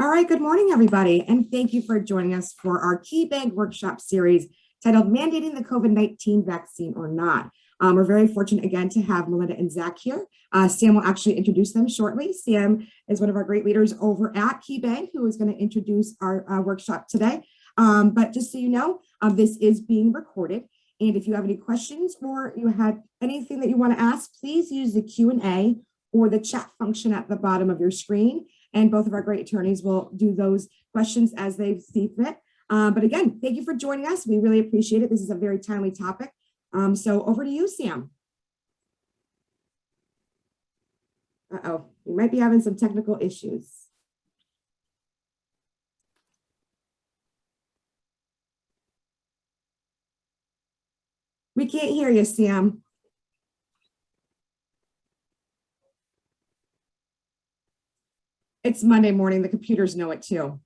All right, good morning, everybody, and thank you for joining us for our KeyBank workshop series titled Mandating the COVID-19 Vaccine or Not. We're very fortunate again to have Melinda and Zach here. Sam will actually introduce them shortly. Sam is one of our great leaders over at KeyBank who is going to introduce our workshop today. But just so you know, this is being recorded. And if you have any questions or you have anything that you want to ask, please use the Q&A or the chat function at the bottom of your screen. And both of our great attorneys will do those questions as they see fit. But again, thank you for joining us. We really appreciate it. This is a very timely topic. So over to you, Sam. Uh-oh, we might be having some technical issues. We can't hear you, Sam. It's Monday morning. The computers know it too.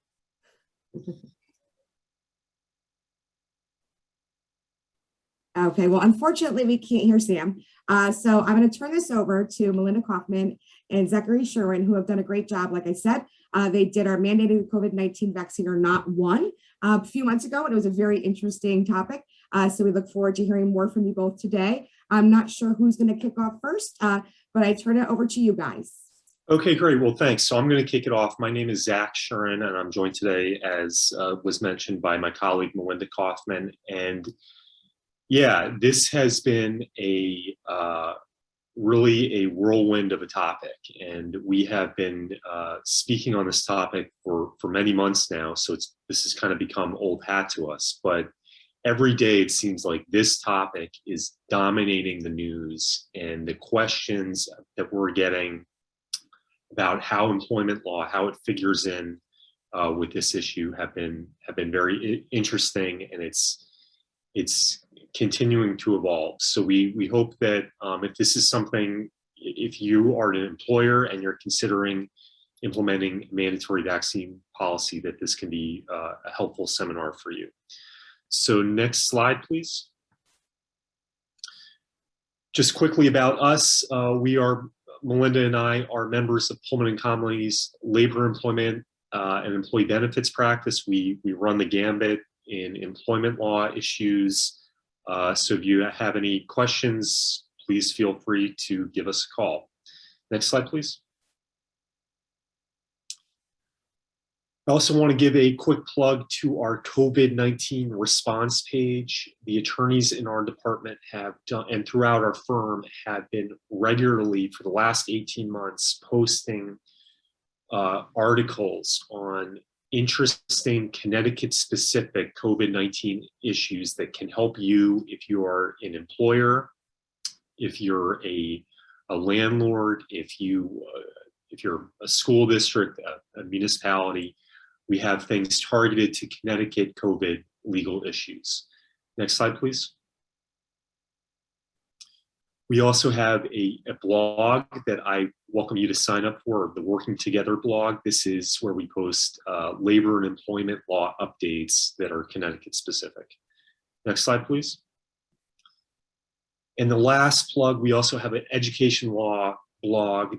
Okay, well, unfortunately, we can't hear Sam. So I'm going to turn this over to Melinda Kaufman and Zachary Sherwin, who have done a great job. Like I said, they did our mandated COVID-19 vaccine or not one a few months ago, and it was a very interesting topic. So we look forward to hearing more from you both today. I'm not sure who's going to kick off first, but I turn it over to you guys. Okay, great. Well, thanks. So I'm going to kick it off. My name is Zach Shurin, and I'm joined today, as was mentioned, by my colleague, Melinda Kaufman. And yeah, this has been really a whirlwind of a topic. And we have been speaking on this topic for many months now. So this has kind of become old hat to us. But every day it seems like this topic is dominating the news, and the questions that we're getting about how employment law, how it figures in with this issue have been very interesting, and it's continuing to evolve. So we hope that if this is something, if you are an employer and you're considering implementing mandatory vaccine policy, that this can be a helpful seminar for you. So next slide, please. Just quickly about us, Melinda and I are members of Pullman & Comley's labor, employment, and employee benefits practice. We run the gambit in employment law issues. So if you have any questions, please feel free to give us a call. Next slide, please. I also want to give a quick plug to our COVID-19 response page. The attorneys in our department have done, and throughout our firm, have been regularly for the last 18 months posting articles on interesting Connecticut-specific COVID-19 issues that can help you if you are an employer, if you're a landlord, if you're a school district, a municipality. We have things targeted to Connecticut COVID legal issues. Next slide, please. We also have a blog that I welcome you to sign up for, the Working Together blog. This is where we post labor and employment law updates that are Connecticut specific. Next slide, please. And the last plug, we also have an education law blog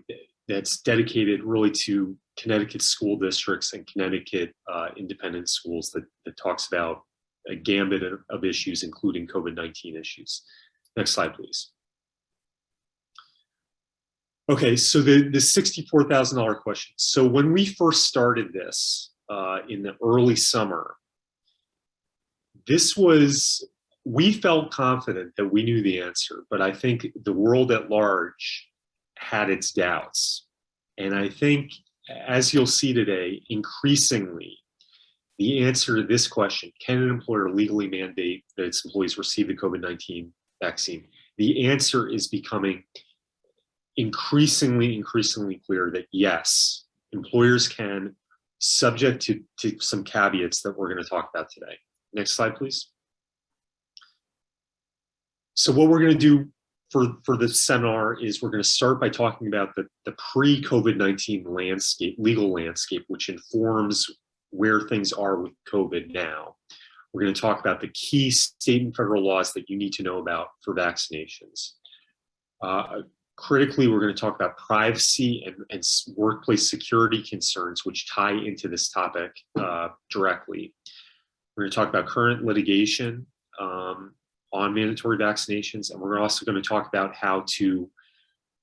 that's dedicated really to Connecticut school districts and Connecticut independent schools that talks about a gambit of issues, including COVID-19 issues. Next slide, please. Okay, so the $64,000 question. So when we first started this in the early summer, we felt confident that we knew the answer, but I think the world at large had its doubts. And I think, as you'll see today, increasingly, the answer to this question, can an employer legally mandate that its employees receive the COVID-19 vaccine? The answer is becoming increasingly clear that yes, employers can, subject to some caveats that we're going to talk about today. Next slide, please. So what we're going to do for this seminar is we're going to start by talking about the pre-COVID-19 landscape, legal landscape, which informs where things are with COVID now. We're going to talk about the key state and federal laws that you need to know about for vaccinations. Critically, we're going to talk about privacy and workplace security concerns, which tie into this topic directly. We're going to talk about current litigation on mandatory vaccinations, and we're also going to talk about how to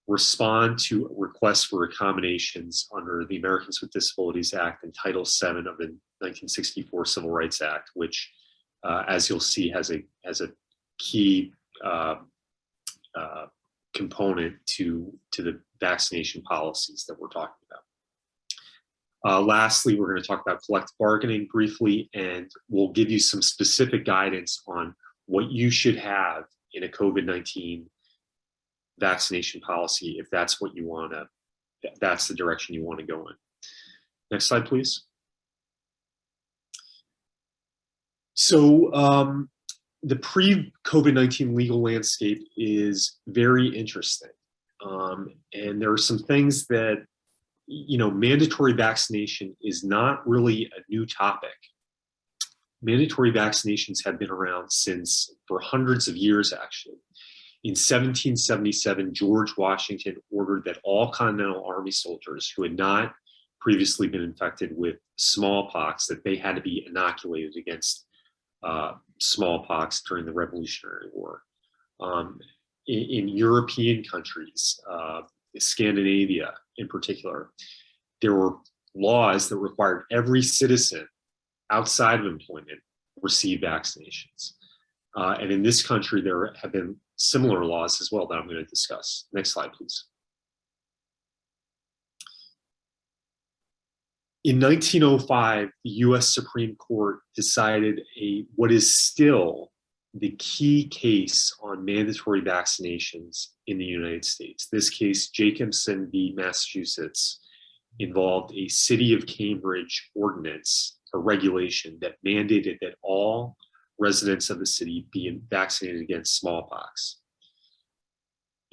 respond to requests for accommodations under the Americans with Disabilities Act and Title VII of the 1964 Civil Rights Act, which, as you'll see, has a key component to the vaccination policies that we're talking about. Lastly, we're going to talk about collective bargaining briefly, and we'll give you some specific guidance on what you should have in a COVID-19 vaccination policy if that's what you want to, that's the direction you want to go in. Next slide, please. So the pre-COVID-19 legal landscape is very interesting. And there are some things that, mandatory vaccination is not really a new topic. Mandatory vaccinations have been around for hundreds of years, actually. In 1777, George Washington ordered that all Continental Army soldiers who had not previously been infected with smallpox, that they had to be inoculated against smallpox during the Revolutionary War. In European countries, Scandinavia in particular, there were laws that required every citizen outside of employment receive vaccinations. And in this country, there have been similar laws as well that I'm going to discuss. Next slide, please. In 1905, the US Supreme Court decided what is still the key case on mandatory vaccinations in the United States. This case, Jacobson v. Massachusetts, involved a City of Cambridge ordinance, a regulation that mandated that all residents of the city be vaccinated against smallpox.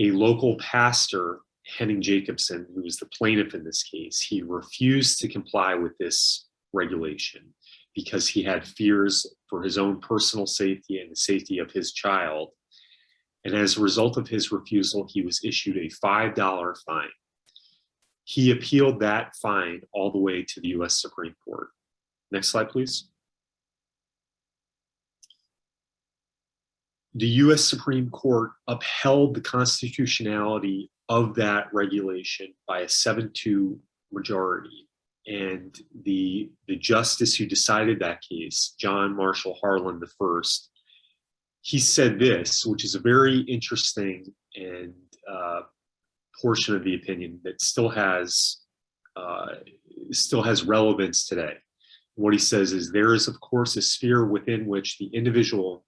A local pastor, Henning Jacobson, who was the plaintiff in this case, he refused to comply with this regulation because he had fears for his own personal safety and the safety of his child. And as a result of his refusal, he was issued a $5 fine. He appealed that fine all the way to the US Supreme Court. Next slide, please. The US Supreme Court upheld the constitutionality of that regulation by a 7-2 majority. And the justice who decided that case, John Marshall Harlan I, he said this, which is a very interesting and portion of the opinion that still has relevance today. What he says is, there is, of course, a sphere within which the individual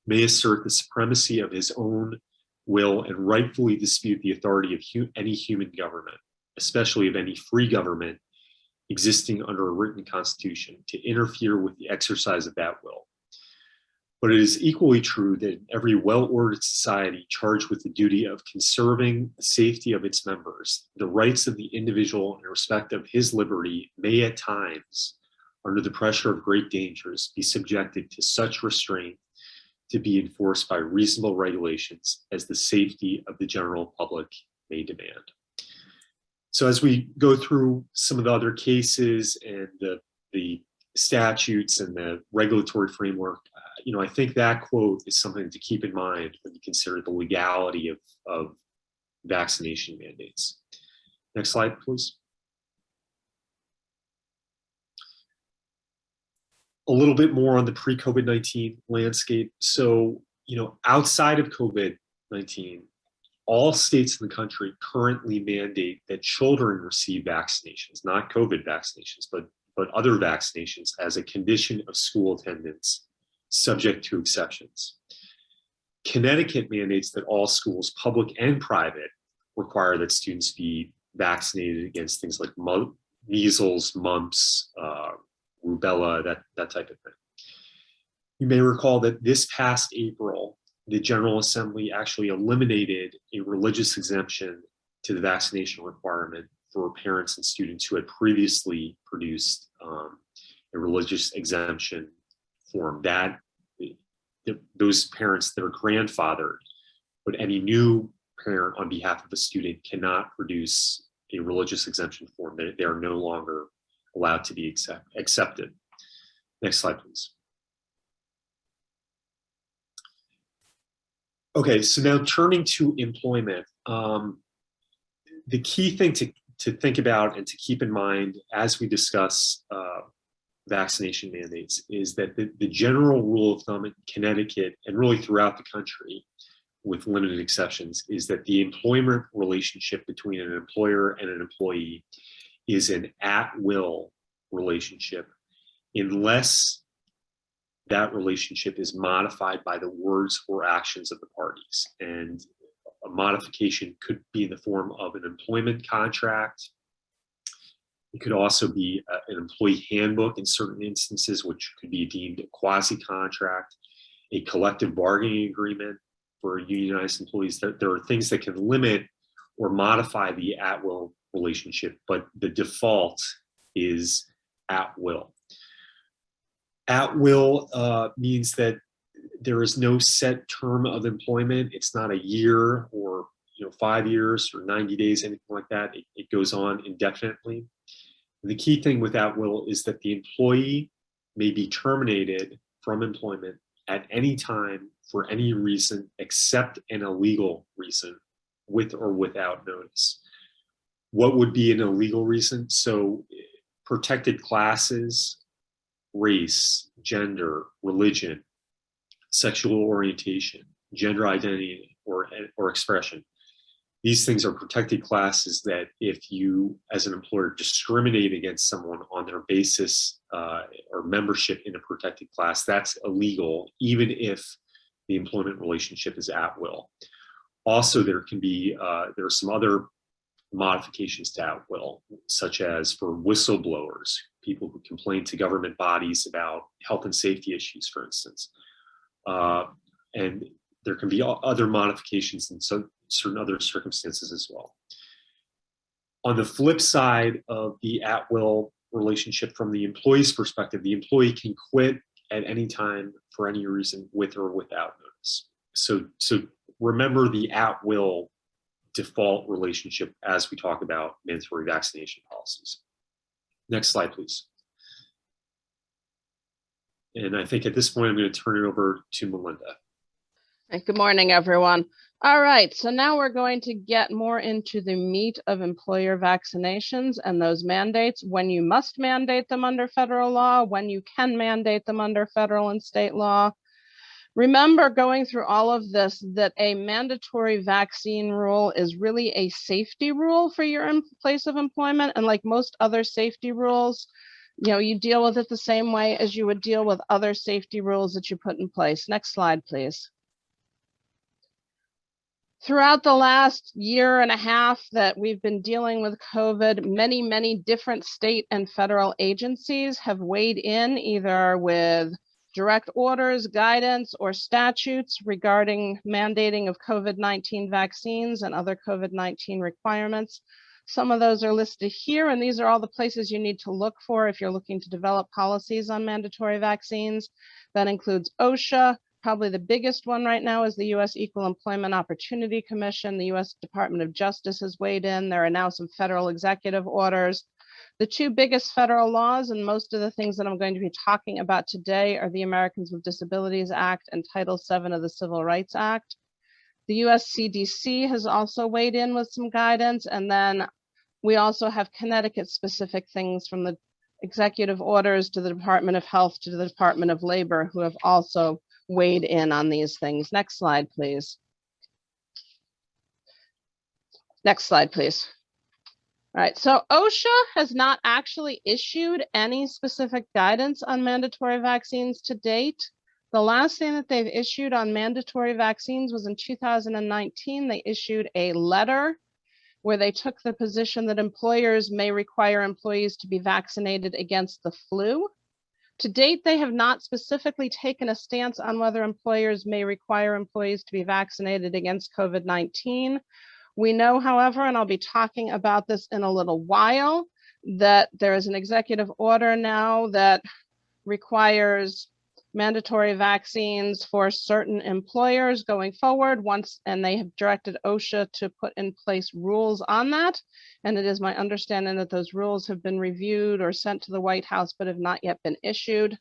may assert the supremacy of his own will and rightfully dispute the authority of any human government, especially of any free government existing under a written constitution, to interfere with the exercise of that will. But it is equally true that in every well-ordered society charged with the duty of conserving the safety of its members, the rights of the individual in respect of his liberty may at times, under the pressure of great dangers, be subjected to such restraint to be enforced by reasonable regulations as the safety of the general public may demand. So as we go through some of the other cases and the statutes and the regulatory framework, I think that quote is something to keep in mind when you consider the legality of vaccination mandates. Next slide, please. A little bit more on the pre-COVID-19 landscape. So, outside of COVID-19, all states in the country currently mandate that children receive vaccinations, not COVID vaccinations, but other vaccinations as a condition of school attendance, subject to exceptions. Connecticut mandates that all schools, public and private, require that students be vaccinated against things like measles, mumps, rubella, that type of thing. You may recall that this past April, the General Assembly actually eliminated a religious exemption to the vaccination requirement for parents and students who had previously produced a religious exemption form. That those parents that are grandfathered, but any new parent on behalf of a student cannot produce a religious exemption form. They are no longer allowed to be accepted. Next slide, please. Okay, so now turning to employment, the key thing to think about and to keep in mind as we discuss vaccination mandates is that the general rule of thumb in Connecticut and really throughout the country, with limited exceptions, is that the employment relationship between an employer and an employee is an at-will relationship unless that relationship is modified by the words or actions of the parties. And a modification could be in the form of an employment contract. It could also be an employee handbook in certain instances, which could be deemed a quasi-contract, a collective bargaining agreement for unionized employees. There are things that can limit or modify the at-will relationship, but the default is at will. At will means that there is no set term of employment. It's not a year or 5 years or 90 days, anything like that. It goes on indefinitely. The key thing with at will is that the employee may be terminated from employment at any time for any reason except an illegal reason, with or without notice. What would be an illegal reason? So protected classes, race, gender, religion, sexual orientation, gender identity, or expression. These things are protected classes that if you, as an employer, discriminate against someone on their basis or membership in a protected class, that's illegal, even if the employment relationship is at will. Also, there are some other modifications to at will, such as for whistleblowers, people who complain to government bodies about health and safety issues, for instance. And there can be other modifications in certain other circumstances as well. On the flip side of the at-will relationship from the employee's perspective, the employee can quit at any time for any reason with or without notice. So remember the at-will default relationship as we talk about mandatory vaccination policies. Next slide, please. And I think at this point, I'm going to turn it over to Melinda. Good morning, everyone. All right, so now we're going to get more into the meat of employer vaccinations and those mandates, when you must mandate them under federal law, when you can mandate them under federal and state law. Remember, going through all of this, that a mandatory vaccine rule is really a safety rule for your place of employment. And like most other safety rules, you deal with it the same way as you would deal with other safety rules that you put in place. Next slide, please. Throughout the last year and a half that we've been dealing with COVID, many different state and federal agencies have weighed in either with direct orders, guidance, or statutes regarding mandating of COVID-19 vaccines and other COVID-19 requirements. Some of those are listed here, and these are all the places you need to look for if you're looking to develop policies on mandatory vaccines. That includes OSHA. Probably the biggest one right now is the U.S. Equal Employment Opportunity Commission. The U.S. Department of Justice has weighed in. There are now some federal executive orders. The two biggest federal laws, and most of the things that I'm going to be talking about today, are the Americans with Disabilities Act and Title VII of the Civil Rights Act. The U.S. CDC has also weighed in with some guidance, and then we also have Connecticut-specific things from the executive orders to the Department of Health to the Department of Labor, who have also weighed in on these things. Next slide, please. Next slide, please. All right, so OSHA has not actually issued any specific guidance on mandatory vaccines to date. The last thing that they've issued on mandatory vaccines was in 2019. They issued a letter where they took the position that employers may require employees to be vaccinated against the flu. To date, they have not specifically taken a stance on whether employers may require employees to be vaccinated against COVID-19. We know, however, and I'll be talking about this in a little while, that there is an executive order now that requires mandatory vaccines for certain employers going forward and they have directed OSHA to put in place rules on that. And it is my understanding that those rules have been reviewed or sent to the White House, but have not yet been issued.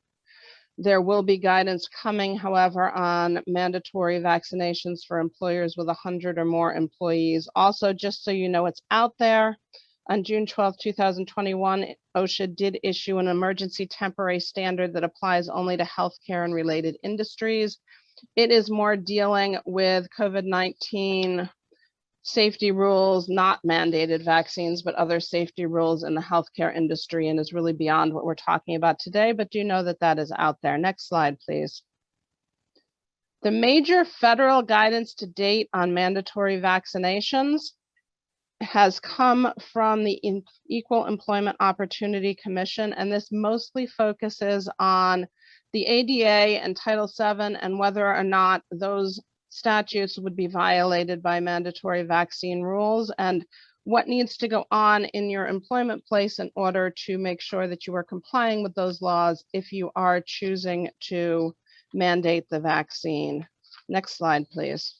There will be guidance coming, however, on mandatory vaccinations for employers with 100 or more employees. Also, just so you know, it's out there. On June 12, 2021, OSHA did issue an emergency temporary standard that applies only to healthcare and related industries. It is more dealing with COVID-19 safety rules, not mandated vaccines, but other safety rules in the healthcare industry, and is really beyond what we're talking about today, but do know that that is out there. Next slide, please. The major federal guidance to date on mandatory vaccinations has come from the Equal Employment Opportunity Commission, and this mostly focuses on the ADA and Title VII and whether or not those statutes would be violated by mandatory vaccine rules and what needs to go on in your employment place in order to make sure that you are complying with those laws if you are choosing to mandate the vaccine. Next slide, please.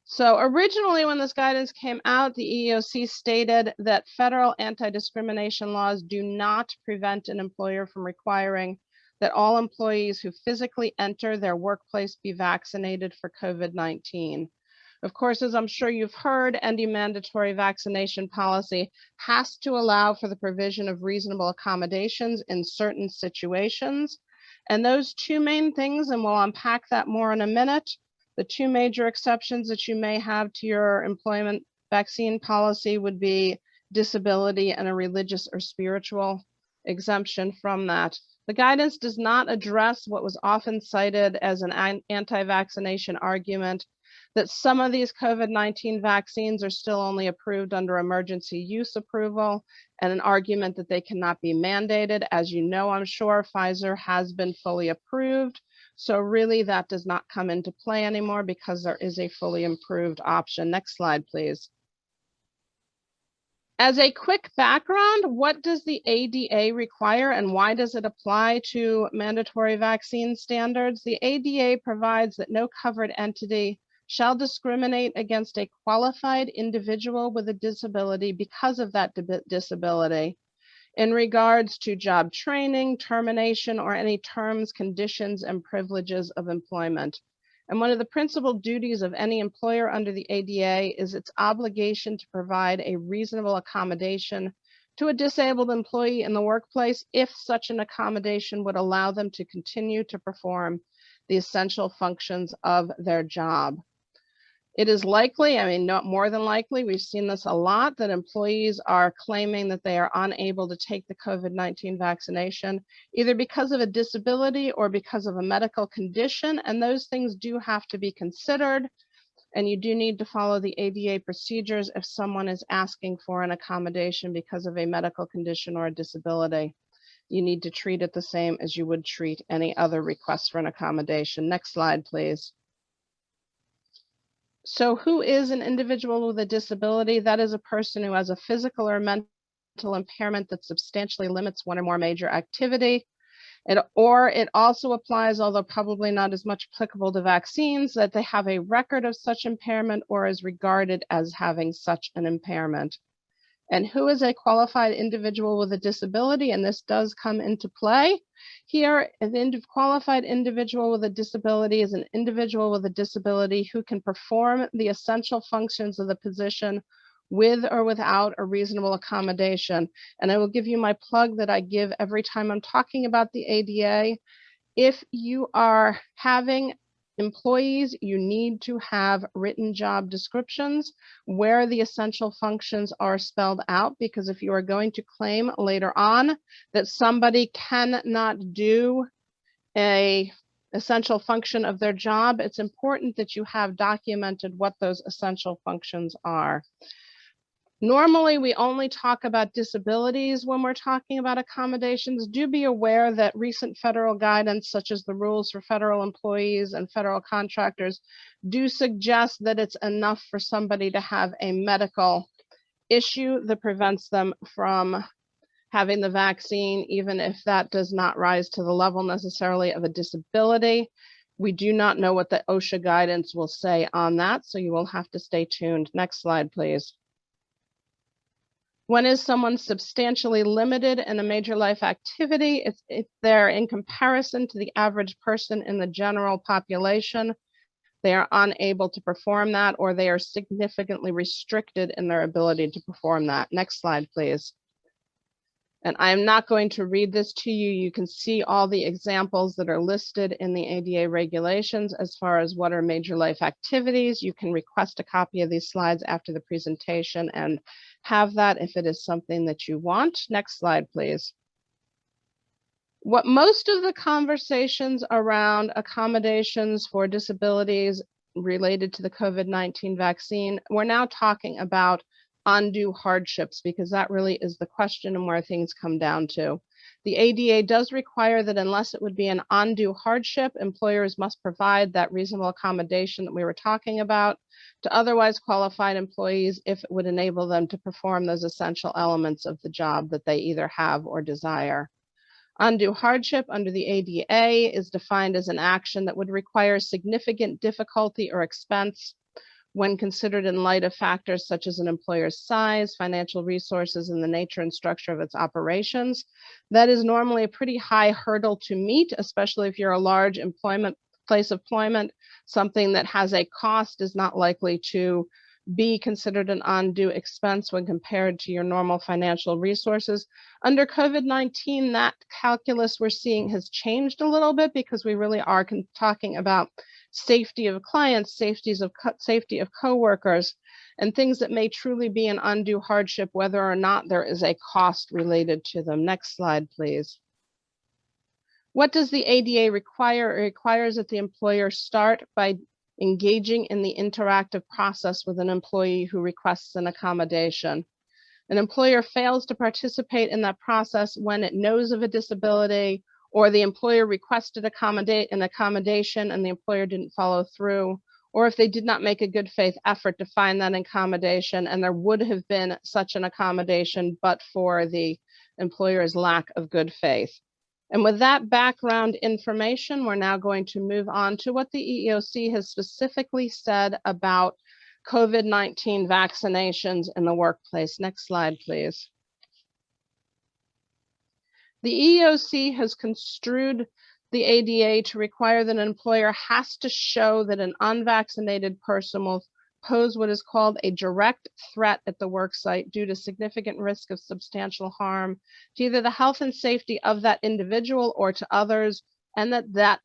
So originally, when this guidance came out, the EEOC stated that federal anti-discrimination laws do not prevent an employer from requiring that all employees who physically enter their workplace be vaccinated for COVID-19. Of course, as I'm sure you've heard, any mandatory vaccination policy has to allow for the provision of reasonable accommodations in certain situations. And those two main things, and we'll unpack that more in a minute, the two major exceptions that you may have to your employment vaccine policy would be disability and a religious or spiritual exemption from that. The guidance does not address what was often cited as an anti-vaccination argument that some of these COVID-19 vaccines are still only approved under emergency use approval, and an argument that they cannot be mandated. As you know, I'm sure Pfizer has been fully approved. So really that does not come into play anymore because there is a fully approved option. Next slide, please. As a quick background, what does the ADA require and why does it apply to mandatory vaccine standards? The ADA provides that no covered entity shall discriminate against a qualified individual with a disability because of that disability in regards to job training, termination, or any terms, conditions, and privileges of employment. And one of the principal duties of any employer under the ADA is its obligation to provide a reasonable accommodation to a disabled employee in the workplace if such an accommodation would allow them to continue to perform the essential functions of their job. It is likely, I mean, not more than likely, we've seen this a lot, that employees are claiming that they are unable to take the COVID-19 vaccination, either because of a disability or because of a medical condition, and those things do have to be considered, and you do need to follow the ADA procedures if someone is asking for an accommodation because of a medical condition or a disability. You need to treat it the same as you would treat any other request for an accommodation. Next slide, please. So who is an individual with a disability? That is a person who has a physical or mental impairment that substantially limits one or more major activity. It also applies, although probably not as much applicable to vaccines, that they have a record of such impairment or is regarded as having such an impairment. And who is a qualified individual with a disability? And this does come into play. Here, an qualified individual with a disability is an individual with a disability who can perform the essential functions of the position with or without a reasonable accommodation. And I will give you my plug that I give every time I'm talking about the ADA. If you are having employees, you need to have written job descriptions where the essential functions are spelled out, because if you are going to claim later on that somebody cannot do an essential function of their job, it's important that you have documented what those essential functions are. Normally, we only talk about disabilities when we're talking about accommodations. Do be aware that recent federal guidance, such as the rules for federal employees and federal contractors, do suggest that it's enough for somebody to have a medical issue that prevents them from having the vaccine, even if that does not rise to the level necessarily of a disability. We do not know what the OSHA guidance will say on that, so you will have to stay tuned. Next slide, please. When is someone substantially limited in a major life activity? It's if they're in comparison to the average person in the general population, they are unable to perform that, or they are significantly restricted in their ability to perform that. Next slide, please. And I'm not going to read this to you. You can see all the examples that are listed in the ADA regulations as far as what are major life activities. You can request a copy of these slides after the presentation and have that if it is something that you want. Next slide, please. What most of the conversations around accommodations for disabilities related to the COVID-19 vaccine, we're now talking about undue hardships, because that really is the question and where things come down to. The ADA does require that unless it would be an undue hardship, employers must provide that reasonable accommodation that we were talking about to otherwise qualified employees if it would enable them to perform those essential elements of the job that they either have or desire. Undue hardship under the ADA is defined as an action that would require significant difficulty or expense when considered in light of factors such as an employer's size, financial resources, and the nature and structure of its operations. That is normally a pretty high hurdle to meet, especially if you're a large place of employment. Something that has a cost is not likely to be considered an undue expense when compared to your normal financial resources. Under COVID-19, that calculus we're seeing has changed a little bit, because we really are talking about safety of clients, safety of coworkers, and things that may truly be an undue hardship, whether or not there is a cost related to them. Next slide, please. What does the ADA require? It requires that the employer start by engaging in the interactive process with an employee who requests an accommodation. An employer fails to participate in that process when it knows of a disability, or the employer requested an accommodation and the employer didn't follow through, or if they did not make a good faith effort to find that accommodation and there would have been such an accommodation but for the employer's lack of good faith. And with that background information, we're now going to move on to what the EEOC has specifically said about COVID-19 vaccinations in the workplace. Next slide, please. The EEOC has construed the ADA to require that an employer has to show that an unvaccinated person will pose what is called a direct threat at the work site due to significant risk of substantial harm to either the health and safety of that individual or to others, and that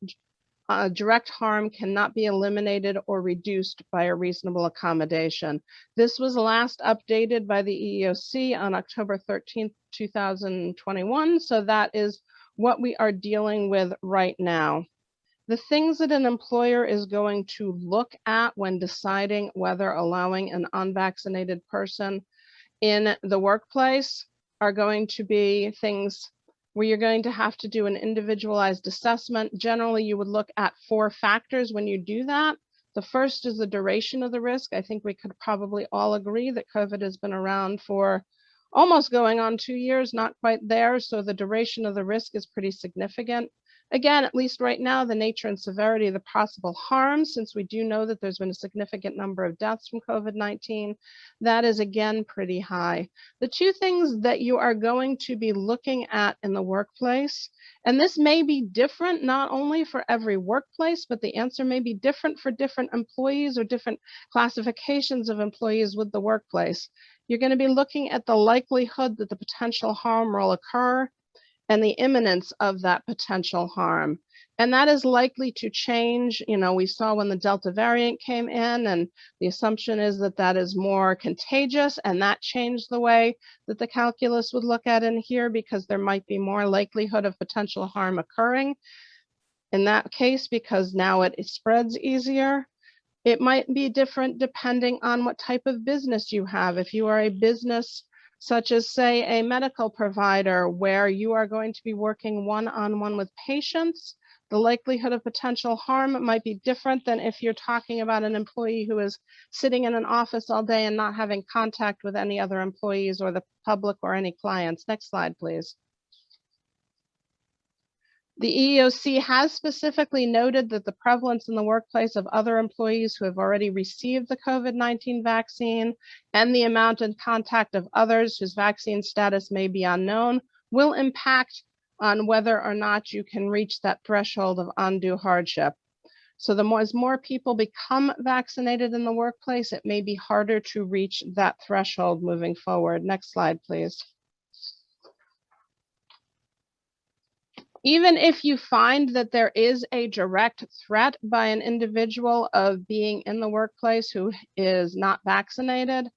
direct harm cannot be eliminated or reduced by a reasonable accommodation. This was last updated by the EEOC on October 13th, 2021. So that is what we are dealing with right now. The things that an employer is going to look at when deciding whether allowing an unvaccinated person in the workplace are going to be things where you're going to have to do an individualized assessment. Generally, you would look at 4 factors when you do that. The first is the duration of the risk. I think we could probably all agree that COVID has been around for almost going on 2 years, not quite there. So the duration of the risk is pretty significant. Again, at least right now, the nature and severity of the possible harm, since we do know that there's been a significant number of deaths from COVID-19, that is again pretty high. The 2 things that you are going to be looking at in the workplace, and this may be different not only for every workplace, but the answer may be different for different employees or different classifications of employees with the workplace. You're going to be looking at the likelihood that the potential harm will occur and the imminence of that potential harm. And that is likely to change. You know, we saw when the Delta variant came in, and the assumption is that that is more contagious, and that changed the way that the calculus would look at in here, because there might be more likelihood of potential harm occurring in that case, because now it spreads easier. It might be different depending on what type of business you have. If you are a business such as, say, a medical provider where you are going to be working one-on-one with patients, The likelihood of potential harm might be different than if you're talking about an employee who is sitting in an office all day and not having contact with any other employees or the public or any clients. Next slide, please. The EEOC has specifically noted that the prevalence in the workplace of other employees who have already received the COVID-19 vaccine and the amount in contact of others whose vaccine status may be unknown will impact on whether or not you can reach that threshold of undue hardship. So as more people become vaccinated in the workplace, it may be harder to reach that threshold moving forward. Next slide, please. Even if you find that there is a direct threat by an individual of being in the workplace who is not vaccinated,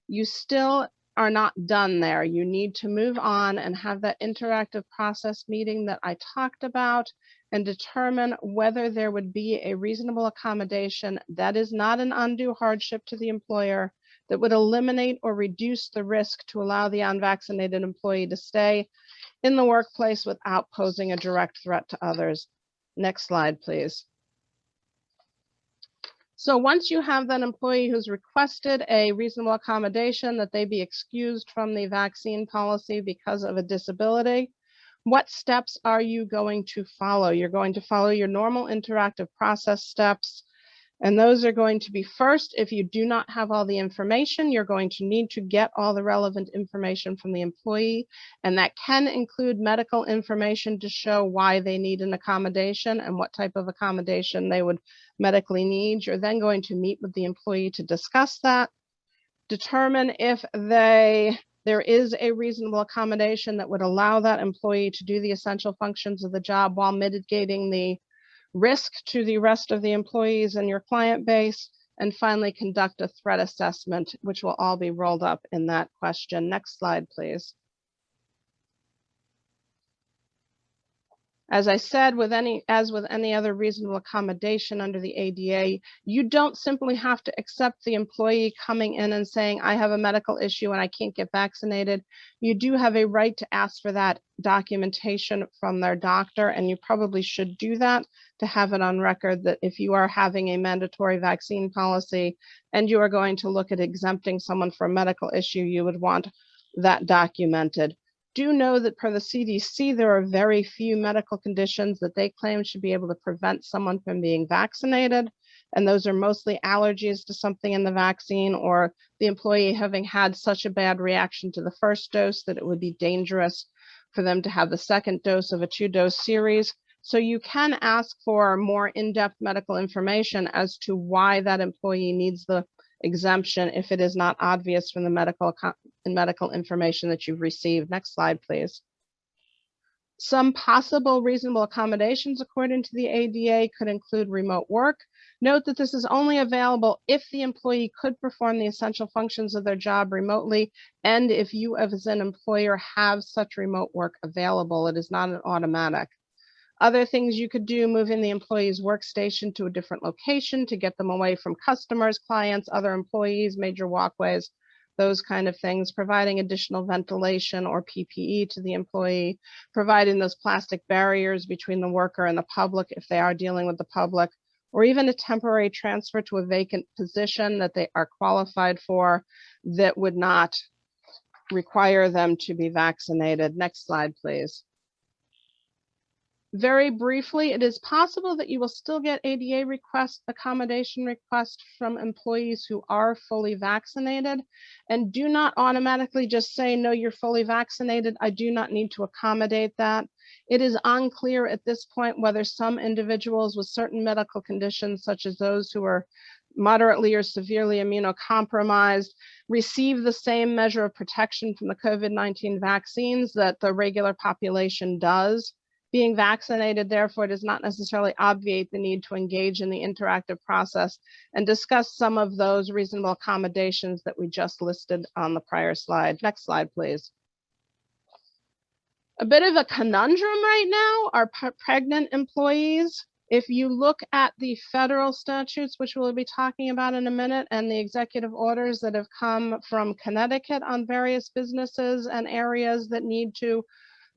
you still are not done there. You need to move on and have that interactive process meeting that I talked about and determine whether there would be a reasonable accommodation that is not an undue hardship to the employer, that would eliminate or reduce the risk to allow the unvaccinated employee to stay in the workplace without posing a direct threat to others. Next slide, please. So once you have that employee who's requested a reasonable accommodation that they be excused from the vaccine policy because of a disability, what steps are you going to follow? You're going to follow your normal interactive process steps. And those are going to be, first, if you do not have all the information, you're going to need to get all the relevant information from the employee. And that can include medical information to show why they need an accommodation and what type of accommodation they would medically need. You're then going to meet with the employee to discuss that, determine if there is a reasonable accommodation that would allow that employee to do the essential functions of the job while mitigating the risk to the rest of the employees and your client base, and finally conduct a threat assessment, which will all be rolled up in that question. Next slide, please. As I said, as with any other reasonable accommodation under the ADA, you don't simply have to accept the employee coming in and saying, I have a medical issue and I can't get vaccinated. You do have a right to ask for that documentation from their doctor, and you probably should do that to have it on record that if you are having a mandatory vaccine policy and you are going to look at exempting someone for a medical issue, you would want that documented. Do know that per the CDC, there are very few medical conditions that they claim should be able to prevent someone from being vaccinated. And those are mostly allergies to something in the vaccine or the employee having had such a bad reaction to the first dose that it would be dangerous for them to have the second dose of a 2-dose series. So you can ask for more in-depth medical information as to why that employee needs the exemption if it is not obvious from the medical information that you've received. Next slide, please. Some possible reasonable accommodations according to the ADA could include remote work. Note that this is only available if the employee could perform the essential functions of their job remotely, and if you as an employer have such remote work available. It is not an automatic. Other things you could do, moving the employee's workstation to a different location to get them away from customers, clients, other employees, major walkways, those kind of things, providing additional ventilation or PPE to the employee, providing those plastic barriers between the worker and the public if they are dealing with the public, or even a temporary transfer to a vacant position that they are qualified for that would not require them to be vaccinated. Next slide, please. Very briefly, it is possible that you will still get ADA accommodation requests from employees who are fully vaccinated, and do not automatically just say, no, you're fully vaccinated, I do not need to accommodate that. It is unclear at this point whether some individuals with certain medical conditions, such as those who are moderately or severely immunocompromised, receive the same measure of protection from the COVID-19 vaccines that the regular population does. Being vaccinated, therefore, does not necessarily obviate the need to engage in the interactive process and discuss some of those reasonable accommodations that we just listed on the prior slide. Next slide, please. A bit of a conundrum right now are pregnant employees. If you look at the federal statutes, which we'll be talking about in a minute, and the executive orders that have come from Connecticut on various businesses and areas that need to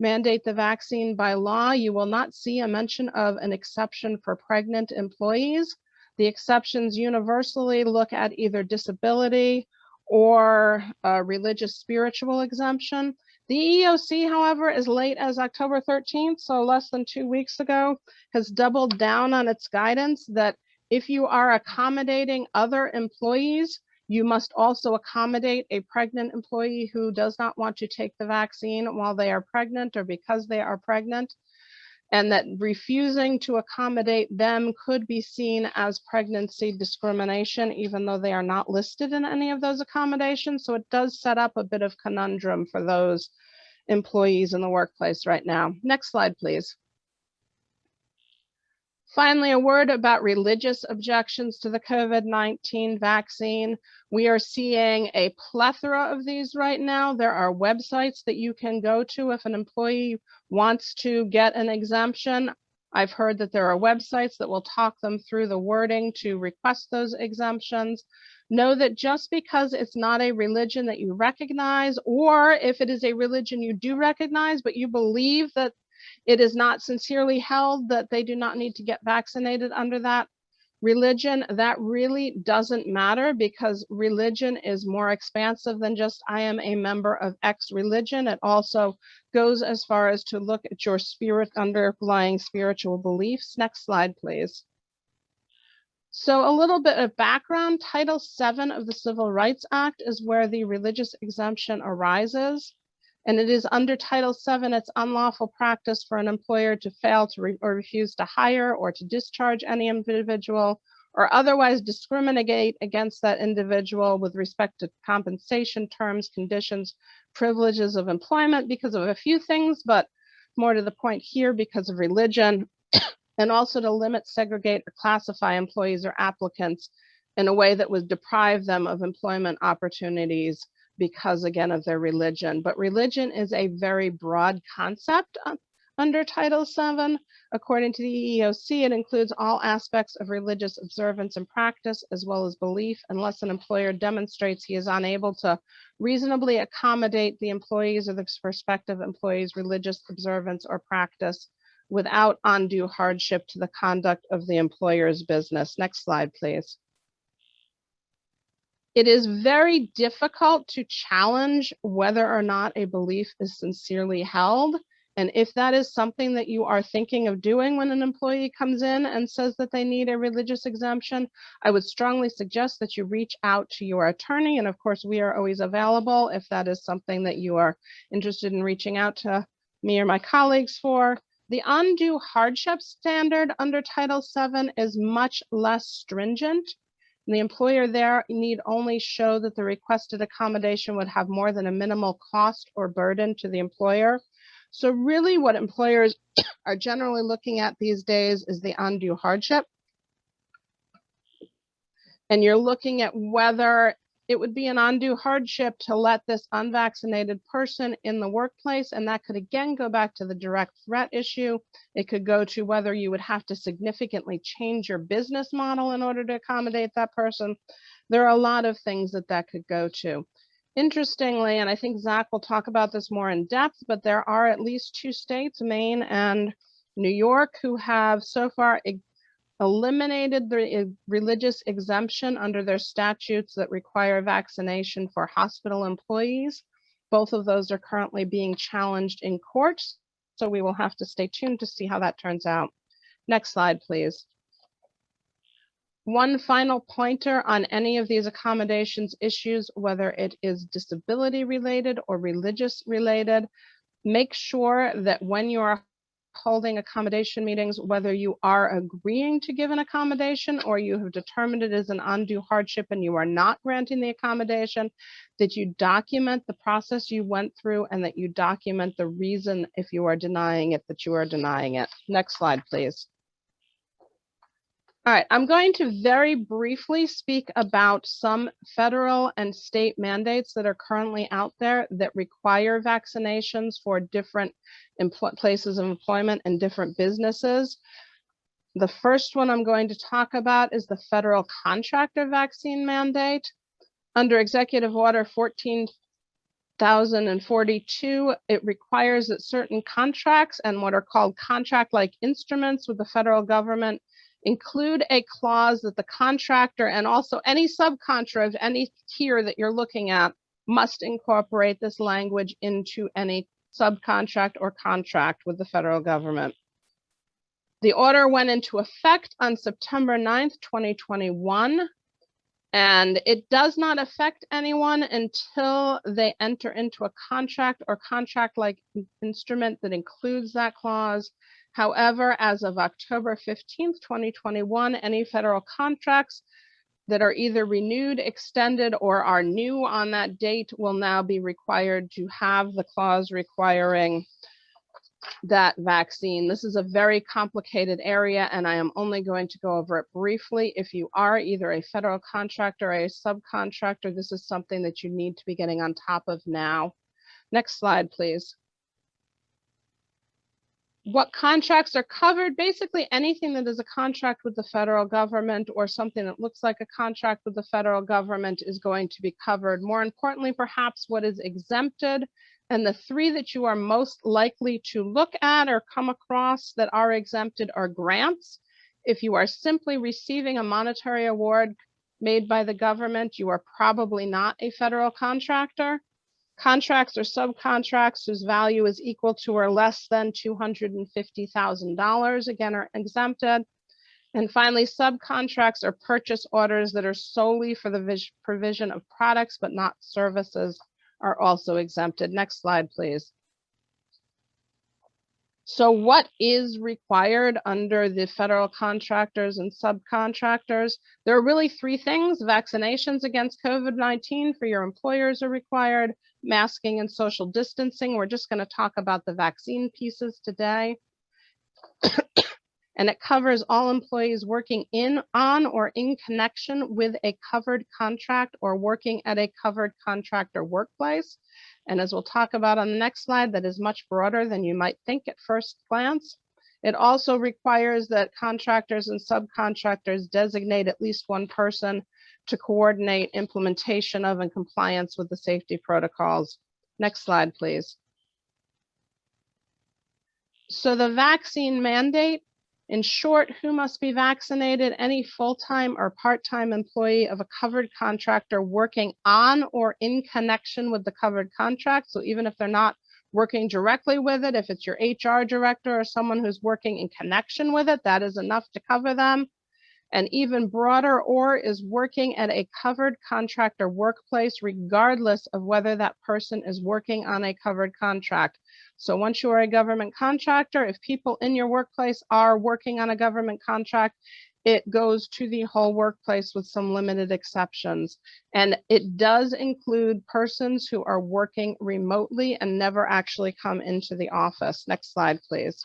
mandate the vaccine by law, you will not see a mention of an exception for pregnant employees. The exceptions universally look at either disability or a religious spiritual exemption. The EEOC, however, as late as October 13th, so less than 2 weeks ago, has doubled down on its guidance that if you are accommodating other employees, you must also accommodate a pregnant employee who does not want to take the vaccine while they are pregnant or because they are pregnant, and that refusing to accommodate them could be seen as pregnancy discrimination, even though they are not listed in any of those accommodations. So it does set up a bit of conundrum for those employees in the workplace right now. Next slide, please. Finally, a word about religious objections to the COVID-19 vaccine. We are seeing a plethora of these right now. There are websites that you can go to if an employee wants to get an exemption. I've heard that there are websites that will talk them through the wording to request those exemptions. Know that just because it's not a religion that you recognize, or if it is a religion you do recognize, but you believe that it is not sincerely held that they do not need to get vaccinated under that religion, that really doesn't matter, because religion is more expansive than just I am a member of X religion. It also goes as far as to look at your underlying spiritual beliefs. Next slide, please. So a little bit of background. Title VII of the Civil Rights Act is where the religious exemption arises. And it is under Title VII, it's unlawful practice for an employer to fail to or refuse to hire or to discharge any individual or otherwise discriminate against that individual with respect to compensation, terms, conditions, privileges of employment because of a few things, but more to the point here, because of religion, and also to limit, segregate, or classify employees or applicants in a way that would deprive them of employment opportunities because, again, of their religion. But religion is a very broad concept under Title VII. According to the EEOC, it includes all aspects of religious observance and practice, as well as belief, unless an employer demonstrates he is unable to reasonably accommodate the employees or the prospective employees' religious observance or practice without undue hardship to the conduct of the employer's business. Next slide, please. It is very difficult to challenge whether or not a belief is sincerely held. And if that is something that you are thinking of doing when an employee comes in and says that they need a religious exemption, I would strongly suggest that you reach out to your attorney. And of course, we are always available if that is something that you are interested in reaching out to me or my colleagues for. The undue hardship standard under Title VII is much less stringent. The employer there need only show that the requested accommodation would have more than a minimal cost or burden to the employer. So really what employers are generally looking at these days is the undue hardship. And you're looking at whether it would be an undue hardship to let this unvaccinated person in the workplace. And that could again go back to the direct threat issue. It could go to whether you would have to significantly change your business model in order to accommodate that person. There are a lot of things that that could go to. Interestingly, and I think Zach will talk about this more in depth, but there are at least 2 states, Maine and New York, who have so far eliminated the religious exemption under their statutes that require vaccination for hospital employees. Both of those are currently being challenged in courts, so we will have to stay tuned to see how that turns out. Next slide, please. One final pointer on any of these accommodations issues, whether it is disability related or religious related, make sure that when you are holding accommodation meetings, whether you are agreeing to give an accommodation or you have determined it is an undue hardship and you are not granting the accommodation, that you document the process you went through and that you document the reason, if you are denying it, that you are denying it. Next slide, please. All right, I'm going to very briefly speak about some federal and state mandates that are currently out there that require vaccinations for different places of employment and different businesses. The first one I'm going to talk about is the federal contractor vaccine mandate. Under Executive Order 1042, it requires that certain contracts and what are called contract-like instruments with the federal government include a clause that the contractor and also any subcontractor of any tier that you're looking at must incorporate this language into any subcontract or contract with the federal government. The order went into effect on September 9th, 2021. And it does not affect anyone until they enter into a contract or contract-like instrument that includes that clause. However, as of October 15th, 2021, any federal contracts that are either renewed, extended, or are new on that date will now be required to have the clause requiring that vaccine. This is a very complicated area, and I am only going to go over it briefly. If you are either a federal contractor or a subcontractor, this is something that you need to be getting on top of now. Next slide, please. What contracts are covered? Basically anything that is a contract with the federal government or something that looks like a contract with the federal government is going to be covered. More importantly, perhaps what is exempted, and the three that you are most likely to look at or come across that are exempted are grants. If you are simply receiving a monetary award made by the government, you are probably not a federal contractor. Contracts or subcontracts whose value is equal to or less than $250,000, again, are exempted. And finally, subcontracts or purchase orders that are solely for the provision of products but not services are also exempted. Next slide, please. So what is required under the federal contractors and subcontractors? There are really three things. Vaccinations against COVID-19 for your employers are required. Masking and social distancing. We're just going to talk about the vaccine pieces today. And it covers all employees working on or in connection with a covered contract or working at a covered contractor workplace. And as we'll talk about on the next slide, that is much broader than you might think at first glance. It also requires that contractors and subcontractors designate at least one person to coordinate implementation of and compliance with the safety protocols. Next slide, please. So the vaccine mandate, in short, who must be vaccinated? Any full-time or part-time employee of a covered contractor working on or in connection with the covered contract. So even if they're not working directly with it, if it's your HR director or someone who's working in connection with it, that is enough to cover them. And even broader, or is working at a covered contractor workplace, regardless of whether that person is working on a covered contract. So once you are a government contractor, if people in your workplace are working on a government contract, it goes to the whole workplace with some limited exceptions. And it does include persons who are working remotely and never actually come into the office. Next slide, please.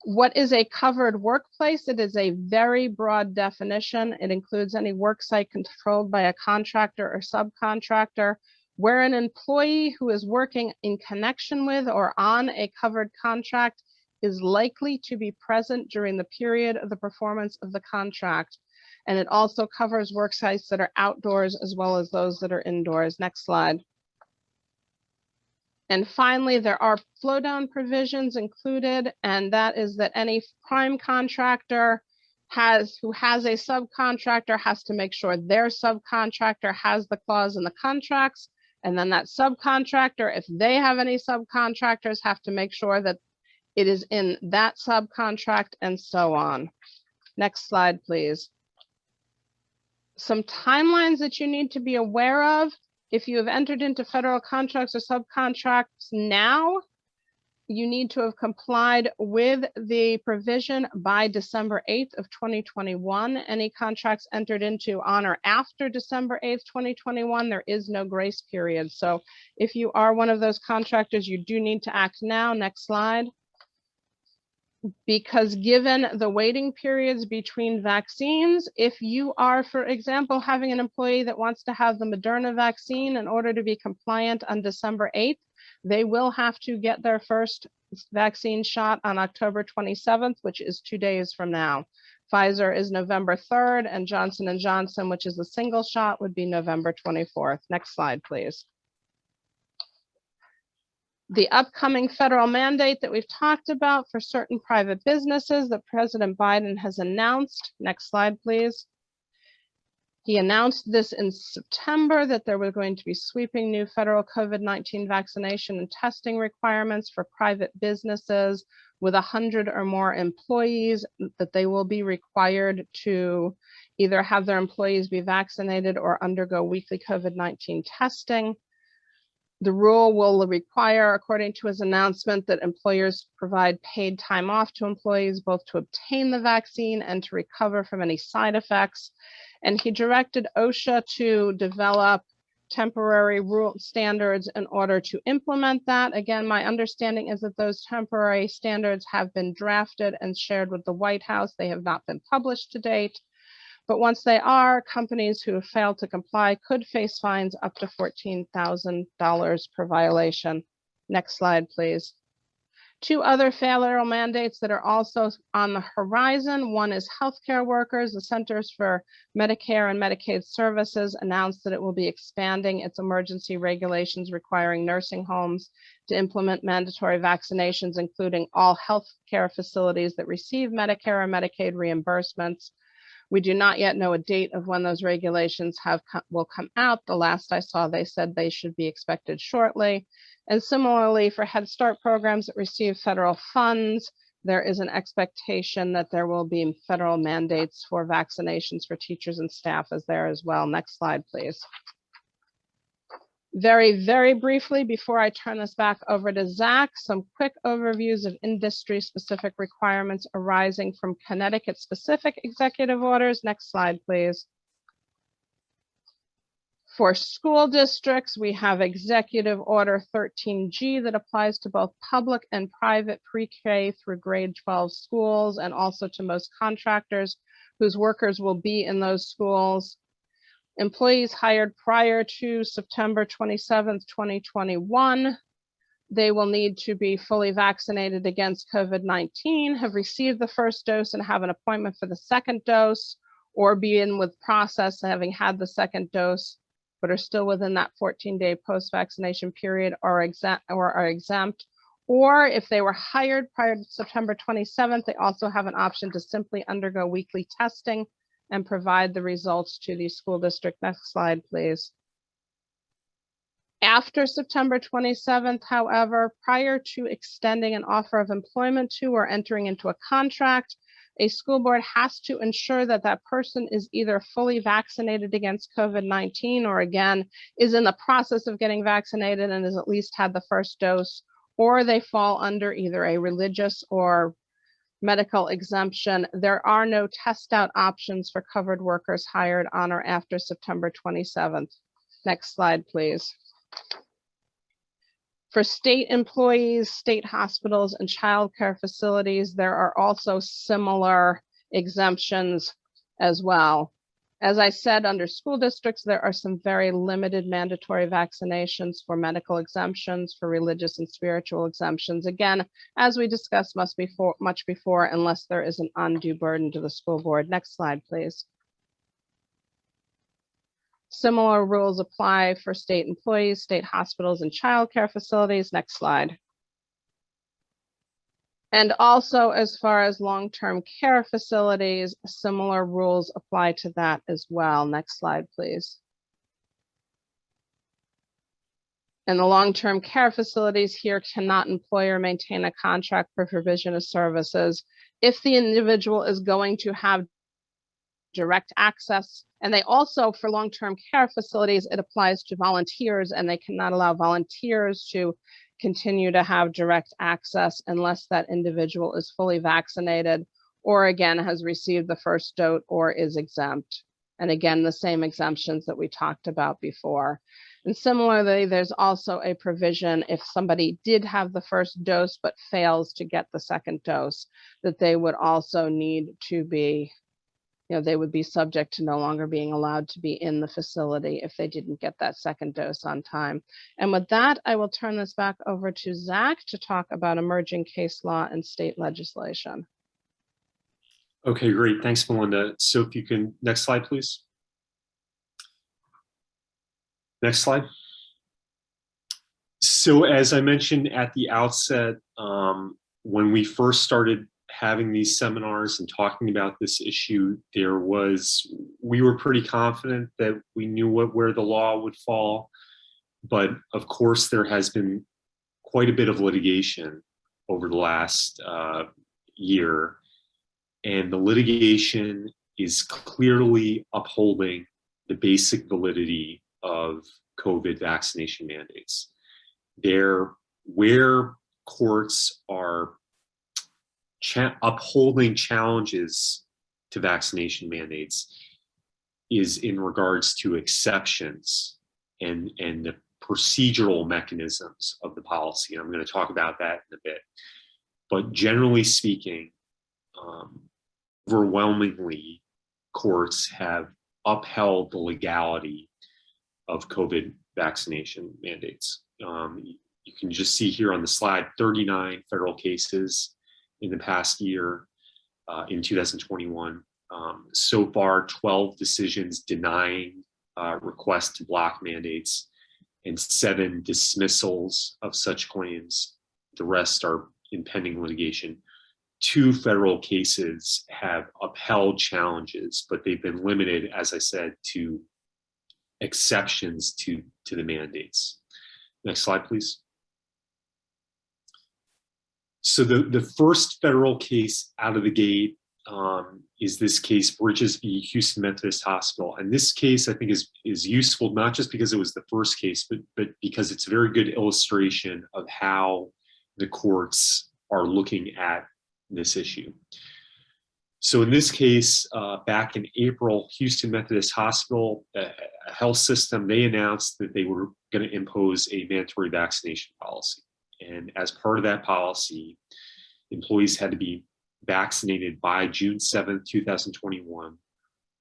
What is a covered workplace? It is a very broad definition. It includes any work site controlled by a contractor or subcontractor, where an employee who is working in connection with or on a covered contract is likely to be present during the period of the performance of the contract. And it also covers work sites that are outdoors as well as those that are indoors. Next slide. And finally, there are flow down provisions included, and that is that any prime contractor who has a subcontractor has to make sure their subcontractor has the clause in the contracts, and then that subcontractor, if they have any subcontractors, have to make sure that it is in that subcontract, and so on. Next slide, please. Some timelines that you need to be aware of. If you have entered into federal contracts or subcontracts now, you need to have complied with the provision by December 8th of 2021. Any contracts entered into on or after December 8th, 2021, there is no grace period. So if you are one of those contractors, you do need to act now. Next slide. Because given the waiting periods between vaccines, if you are, for example, having an employee that wants to have the Moderna vaccine in order to be compliant on December 8th, they will have to get their first vaccine shot on October 27th, which is 2 days from now. Pfizer is November 3rd, and Johnson & Johnson, which is a single shot, would be November 24th. Next slide, please. The upcoming federal mandate that we've talked about for certain private businesses that President Biden has announced. Next slide, please. He announced this in September that there were going to be sweeping new federal COVID-19 vaccination and testing requirements for private businesses with 100 or more employees, that they will be required to either have their employees be vaccinated or undergo weekly COVID-19 testing. The rule will require, according to his announcement, that employers provide paid time off to employees, both to obtain the vaccine and to recover from any side effects. And he directed OSHA to develop temporary rule standards in order to implement that. Again, my understanding is that those temporary standards have been drafted and shared with the White House. They have not been published to date. But once they are, companies who have failed to comply could face fines up to $14,000 per violation. Next slide, please. Two other federal mandates that are also on the horizon. One is healthcare workers. The Centers for Medicare and Medicaid Services announced that it will be expanding its emergency regulations requiring nursing homes to implement mandatory vaccinations, including all healthcare facilities that receive Medicare or Medicaid reimbursements. We do not yet know a date of when those regulations will come out. The last I saw, they said they should be expected shortly. And similarly, for Head Start programs that receive federal funds, there is an expectation that there will be federal mandates for vaccinations for teachers and staff as there as well. Next slide, please. Very, very briefly, before I turn this back over to Zach, some quick overviews of industry-specific requirements arising from Connecticut-specific executive orders. Next slide, please. For school districts, we have Executive Order 13G that applies to both public and private pre-K through grade 12 schools, and also to most contractors whose workers will be in those schools. Employees hired prior to September 27th, 2021, they will need to be fully vaccinated against COVID-19, have received the first dose and have an appointment for the second dose, or be in with process having had the second dose, but are still within that 14-day post-vaccination period or are exempt. Or if they were hired prior to September 27th, they also have an option to simply undergo weekly testing and provide the results to the school district. Next slide, please. After September 27th, however, prior to extending an offer of employment to or entering into a contract, a school board has to ensure that that person is either fully vaccinated against COVID-19 or, again, is in the process of getting vaccinated and has at least had the first dose, or they fall under either a religious or medical exemption. There are no test out options for covered workers hired on or after September 27th. Next slide, please. For state employees, state hospitals, and childcare facilities, there are also similar exemptions as well. As I said, under school districts, there are some very limited mandatory vaccinations for medical exemptions, for religious and spiritual exemptions. Again, as we discussed much before, unless there is an undue burden to the school board. Next slide, please. Similar rules apply for state employees, state hospitals, and childcare facilities. Next slide. And also, as far as long-term care facilities, similar rules apply to that as well. Next slide, please. And the long-term care facilities here cannot employ or maintain a contract for provision of services if the individual is going to have direct access. And they also, for long-term care facilities, it applies to volunteers, and they cannot allow volunteers to continue to have direct access unless that individual is fully vaccinated or, again, has received the first dose or is exempt. And again, the same exemptions that we talked about before. And similarly, there's also a provision if somebody did have the first dose but fails to get the second dose, that they would also need to be, they would be subject to no longer being allowed to be in the facility if they didn't get that second dose on time. And with that, I will turn this back over to Zach to talk about emerging case law and state legislation. Okay, great. Thanks, Melinda. So if you can, next slide, please. Next slide. So as I mentioned at the outset, when we first started having these seminars and talking about this issue, we were pretty confident that we knew where the law would fall. But of course, there has been quite a bit of litigation over the last year. And the litigation is clearly upholding the basic validity of COVID vaccination mandates. Where courts are upholding challenges to vaccination mandates is in regards to exceptions and the procedural mechanisms of the policy. And I'm going to talk about that in a bit. But generally speaking, overwhelmingly, courts have upheld the legality of COVID vaccination mandates. You can just see here on the slide 39 federal cases in the past year, in 2021. So far, 12 decisions denying requests to block mandates and 7 dismissals of such claims. The rest are in pending litigation. 2 federal cases have upheld challenges, but they've been limited, as I said, to exceptions to the mandates. Next slide, please. So the first federal case out of the gate is this case, Bridges v. Houston Methodist Hospital. And this case, I think, is useful, not just because it was the first case, but because it's a very good illustration of how the courts are looking at this issue. So in this case, back in April, Houston Methodist Hospital, a health system, they announced that they were going to impose a mandatory vaccination policy. And as part of that policy, employees had to be vaccinated by June 7th, 2021,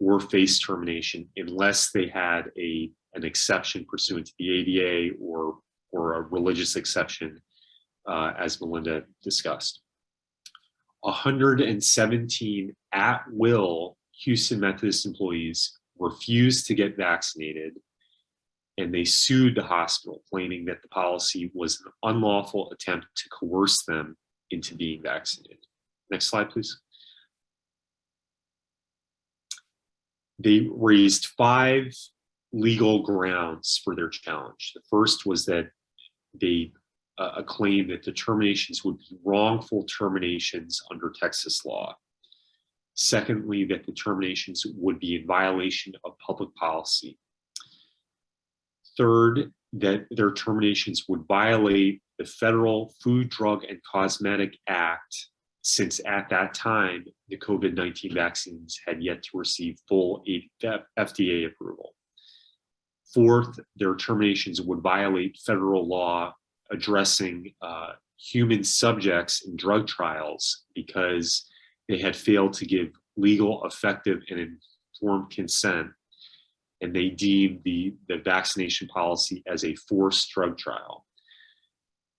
or face termination unless they had an exception pursuant to the ADA or a religious exception, as Melinda discussed. 117 at-will Houston Methodist employees refused to get vaccinated, and they sued the hospital, claiming that the policy was an unlawful attempt to coerce them into being vaccinated. Next slide, please. They raised 5 legal grounds for their challenge. The first was that they claimed that the terminations would be wrongful terminations under Texas law. Secondly, that the terminations would be in violation of public policy. Third, that their terminations would violate the Federal Food, Drug, and Cosmetic Act, since at that time, the COVID-19 vaccines had yet to receive full FDA approval. Fourth, their terminations would violate federal law addressing human subjects in drug trials because they had failed to give legal, effective, and informed consent, and they deemed the vaccination policy as a forced drug trial.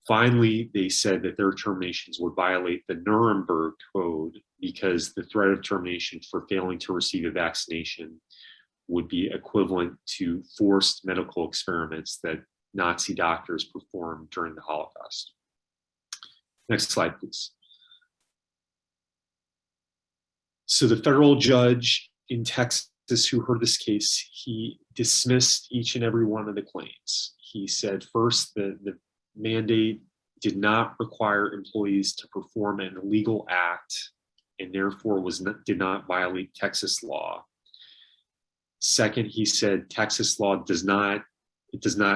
Finally, they said that their terminations would violate the Nuremberg Code because the threat of termination for failing to receive a vaccination would be equivalent to forced medical experiments that Nazi doctors performed during the Holocaust. Next slide, please. So the federal judge in Texas who heard this case, he dismissed each and every one of the claims. He said, first, the mandate did not require employees to perform an illegal act and therefore did not violate Texas law. Second, he said Texas law does not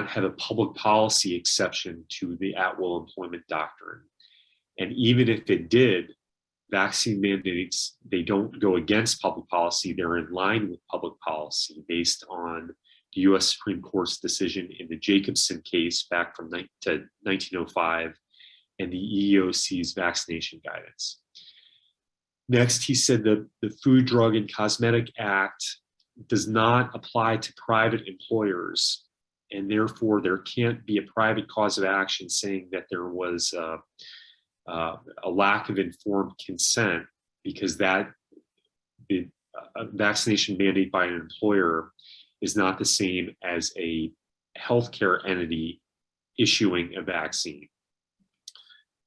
have a public policy exception to the at-will employment doctrine. And even if it did, vaccine mandates, they don't go against public policy, they're in line with public policy based on the US Supreme Court's decision in the Jacobson case back from 1905 and the EEOC's vaccination guidance. Next, he said that the Food, Drug, and Cosmetic Act does not apply to private employers, and therefore there can't be a private cause of action saying that there was a lack of informed consent, because a vaccination mandate by an employer is not the same as a healthcare entity issuing a vaccine.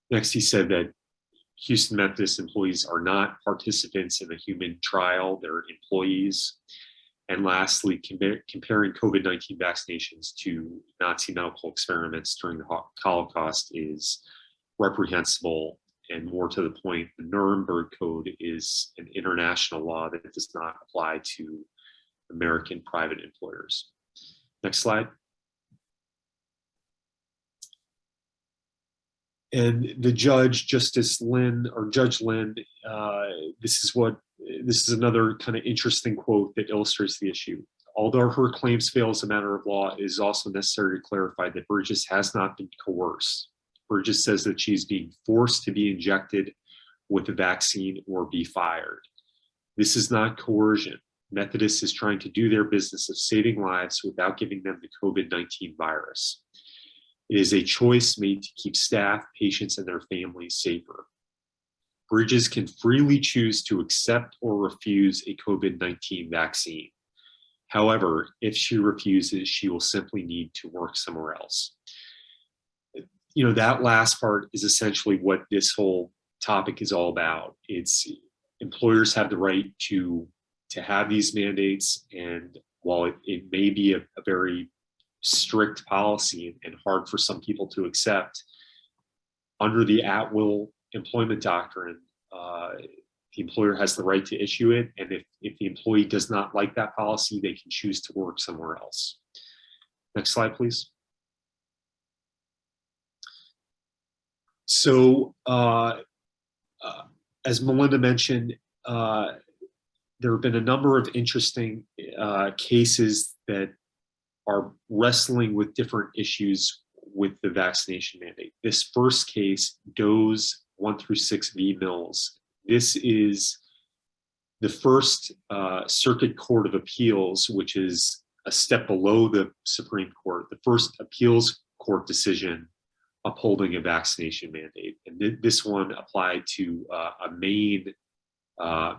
Next, he said that Houston Memphis employees are not participants in a human trial, they're employees. And lastly, comparing COVID-19 vaccinations to Nazi medical experiments during the Holocaust is reprehensible. And more to the point, the Nuremberg Code is an international law that does not apply to American private employers. Next slide. And the judge, Justice Lynn, or Judge Lynn, this is another kind of interesting quote that illustrates the issue. Although her claims fail as a matter of law, it is also necessary to clarify that Burgess has not been coerced. Burgess says that she's being forced to be injected with the vaccine or be fired. This is not coercion. Methodist is trying to do their business of saving lives without giving them the COVID-19 virus. It is a choice made to keep staff, patients, and their families safer. Bridges can freely choose to accept or refuse a COVID-19 vaccine. However, if she refuses, she will simply need to work somewhere else. You know, that last part is essentially what this whole topic is all about. It's employers have the right to have these mandates, and while it may be a very strict policy and hard for some people to accept, under the at-will employment doctrine, the employer has the right to issue it, and if the employee does not like that policy, they can choose to work somewhere else. Next slide, please. So, as Melinda mentioned, there have been a number of interesting cases that are wrestling with different issues with the vaccination mandate. This first case, Doe's 1 through 6 v. Mills. This is the first Circuit Court of Appeals, which is a step below the Supreme Court, the first appeals court decision upholding a vaccination mandate. And this one applied to a Maine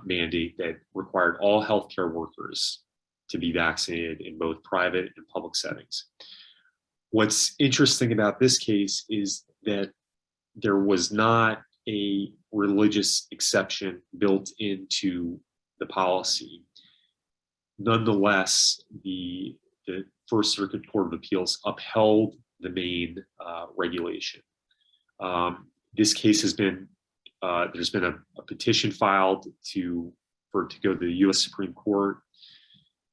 mandate that required all healthcare workers to be vaccinated in both private and public settings. What's interesting about this case is that there was not a religious exception built into the policy. Nonetheless, the First Circuit Court of Appeals upheld the Maine regulation. This case has been, there's been a petition filed for it to go to the US Supreme Court.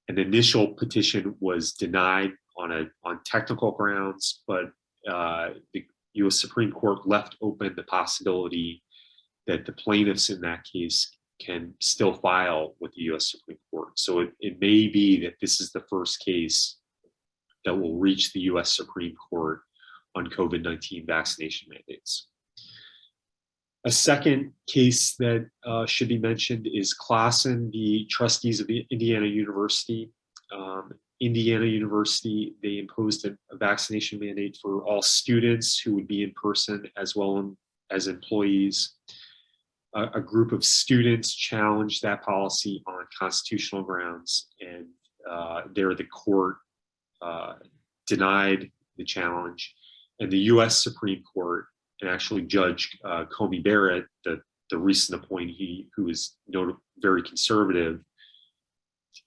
An initial petition was denied on technical grounds, but the US Supreme Court left open the possibility that the plaintiffs in that case can still file with the US Supreme Court. So it may be that this is the first case that will reach the US Supreme Court on COVID-19 vaccination mandates. A second case that should be mentioned is Claassen, the trustees of Indiana University. Indiana University, they imposed a vaccination mandate for all students who would be in person as well as employees. A group of students challenged that policy on constitutional grounds, and there the court denied the challenge. And the US Supreme Court, and actually Judge Comey Barrett, the recent appointee who is noted very conservative,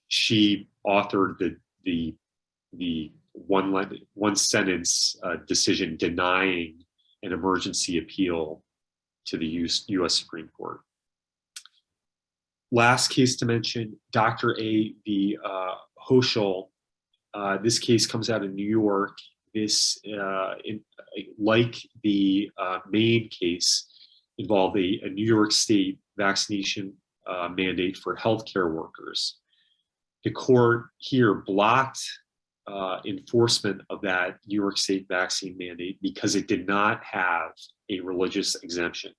she authored the one sentence decision denying an emergency appeal to the US Supreme Court. Last case to mention, Dr. A v. Hochul. This case comes out of New York. This, like the Maine case, involved a New York State vaccination mandate for healthcare workers. The court here blocked enforcement of that New York State vaccine mandate because it did not have a religious exemption.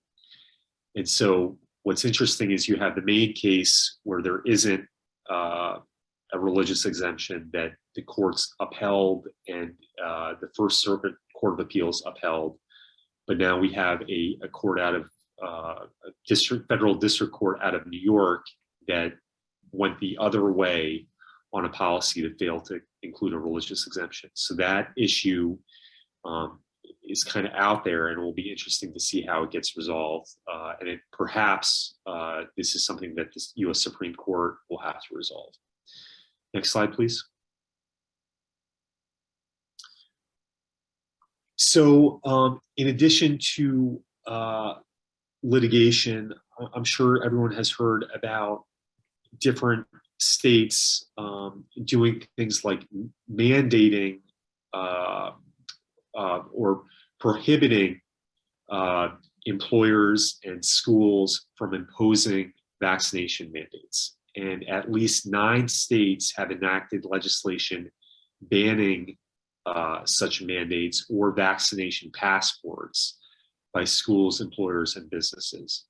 And so what's interesting is you have the Maine case where there isn't a religious exemption that the courts upheld and the First Circuit Court of Appeals upheld. But now we have a court out of federal district court out of New York that went the other way on a policy that failed to include a religious exemption. So that issue is kind of out there, and it will be interesting to see how it gets resolved. And it, perhaps this is something that the U.S. Supreme Court will have to resolve. Next slide, please. So in addition to litigation, I'm sure everyone has heard about different states doing things like mandating or prohibiting employers and schools from imposing vaccination mandates. And at least 9 states have enacted legislation banning such mandates or vaccination passports by schools, employers, and businesses.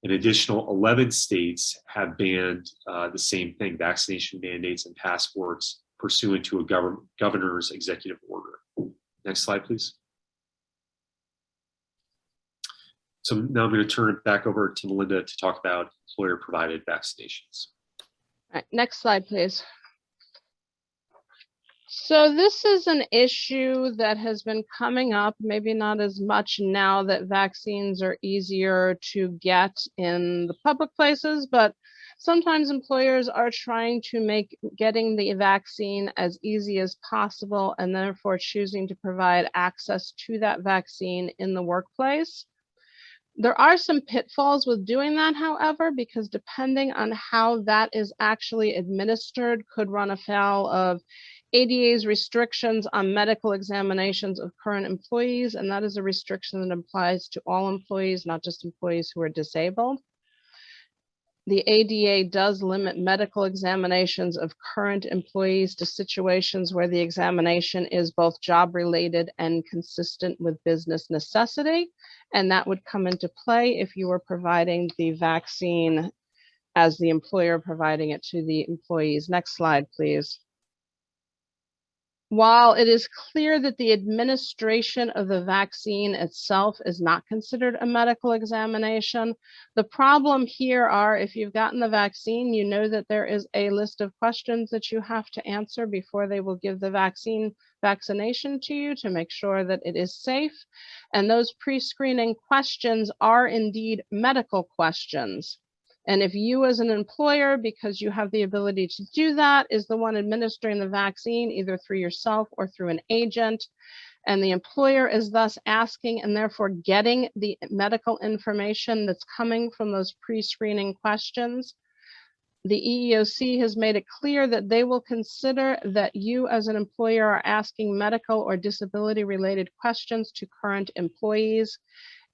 An additional 11 states have banned the same thing, vaccination mandates and passports, pursuant to a governor's executive order. Next slide, please. So now I'm going to turn it back over to Melinda to talk about employer-provided vaccinations. All right, next slide, please. So this is an issue that has been coming up, maybe not as much now that vaccines are easier to get in the public places, but sometimes employers are trying to make getting the vaccine as easy as possible and therefore choosing to provide access to that vaccine in the workplace. There are some pitfalls with doing that, however, because depending on how that is actually administered could run afoul of ADA's restrictions on medical examinations of current employees, and that is a restriction that applies to all employees, not just employees who are disabled. The ADA does limit medical examinations of current employees to situations where the examination is both job-related and consistent with business necessity, and that would come into play if you were providing the vaccine as the employer providing it to the employees. Next slide, please. While it is clear that the administration of the vaccine itself is not considered a medical examination, the problem here are if you've gotten the vaccine, you know that there is a list of questions that you have to answer before they will give the vaccination to you to make sure that it is safe. And those pre-screening questions are indeed medical questions. And if you as an employer, because you have the ability to do that, is the one administering the vaccine, either through yourself or through an agent, and the employer is thus asking and therefore getting the medical information that's coming from those pre-screening questions, the EEOC has made it clear that they will consider that you as an employer are asking medical or disability related questions to current employees.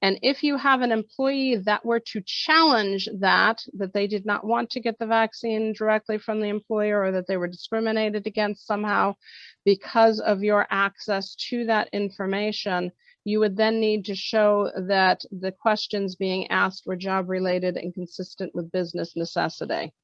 And if you have an employee that were to challenge that they did not want to get the vaccine directly from the employer, or that they were discriminated against somehow because of your access to that information, you would then need to show that the questions being asked were job related and consistent with business necessity.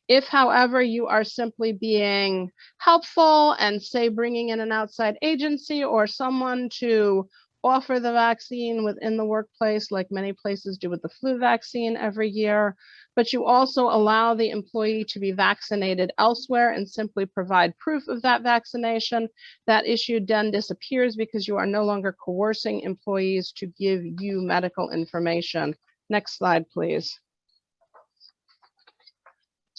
If, however, you are simply being helpful and say bringing in an outside agency or someone to offer the vaccine within the workplace, like many places do with the flu vaccine every year, but you also allow the employee to be vaccinated elsewhere and simply provide proof of that vaccination, that issue then disappears because you are no longer coercing employees to give you medical information. Next slide, please.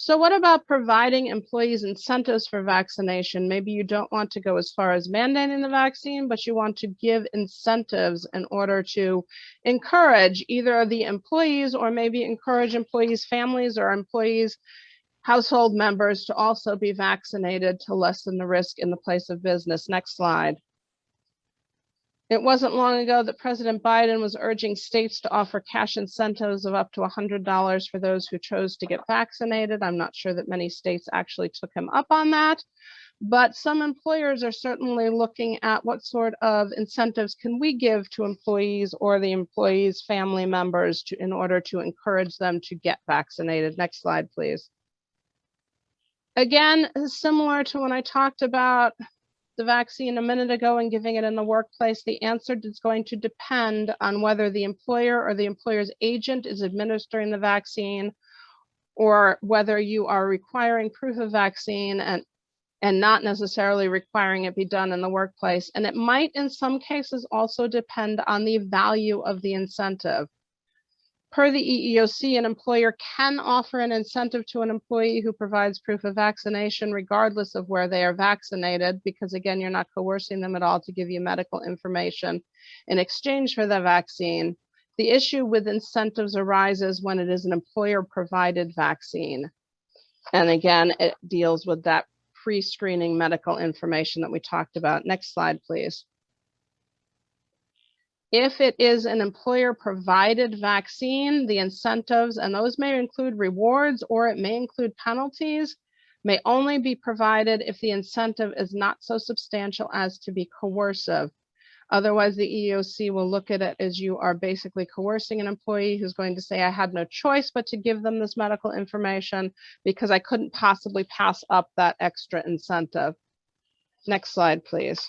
So what about providing employees incentives for vaccination? Maybe you don't want to go as far as mandating the vaccine, but you want to give incentives in order to encourage either the employees or maybe encourage employees' families or employees' household members to also be vaccinated to lessen the risk in the place of business. Next slide. It wasn't long ago that President Biden was urging states to offer cash incentives of up to $100 for those who chose to get vaccinated. I'm not sure that many states actually took him up on that, but some employers are certainly looking at what sort of incentives can we give to employees or the employees' family members in order to encourage them to get vaccinated. Next slide, please. Again, similar to when I talked about the vaccine a minute ago and giving it in the workplace, the answer is going to depend on whether the employer or the employer's agent is administering the vaccine, or whether you are requiring proof of vaccine and and not necessarily requiring it be done in the workplace. And it might, in some cases, also depend on the value of the incentive. Per the EEOC, an employer can offer an incentive to an employee who provides proof of vaccination regardless of where they are vaccinated, because again, you're not coercing them at all to give you medical information in exchange for the vaccine. The issue with incentives arises when it is an employer-provided vaccine. And again, it deals with that pre-screening medical information that we talked about. Next slide, please. If it is an employer-provided vaccine, the incentives, and those may include rewards or it may include penalties, may only be provided if the incentive is not so substantial as to be coercive. Otherwise, the EEOC will look at it as you are basically coercing an employee who's going to say, I had no choice but to give them this medical information because I couldn't possibly pass up that extra incentive. Next slide, please.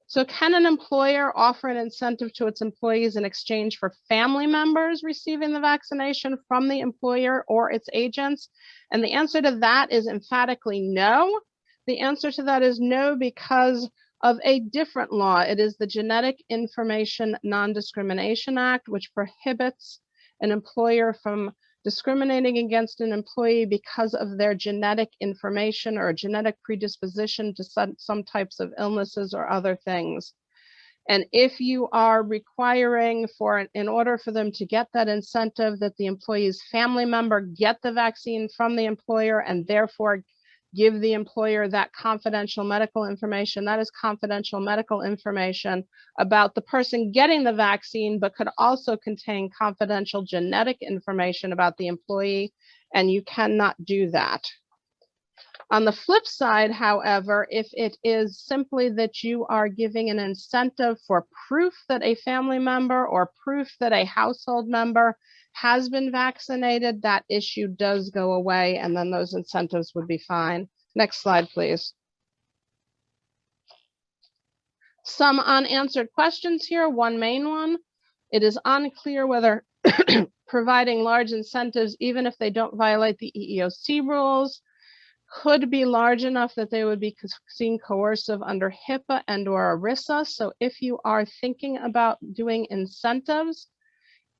So can an employer offer an incentive to its employees in exchange for family members receiving the vaccination from the employer or its agents? And the answer to that is emphatically no. The answer to that is no because of a different law. It is the Genetic Information Non-Discrimination Act, which prohibits an employer from discriminating against an employee because of their genetic information or a genetic predisposition to some types of illnesses or other things. And if you are requiring in order for them to get that incentive, that the employee's family member get the vaccine from the employer and therefore give the employer that confidential medical information, that is confidential medical information about the person getting the vaccine, but could also contain confidential genetic information about the employee, and you cannot do that. On the flip side, however, if it is simply that you are giving an incentive for proof that a family member or proof that a household member has been vaccinated, that issue does go away, and then those incentives would be fine. Next slide, please. Some unanswered questions here. One main one. It is unclear whether providing large incentives, even if they don't violate the EEOC rules, could be large enough that they would be seen coercive under HIPAA and or ERISA. So if you are thinking about doing incentives,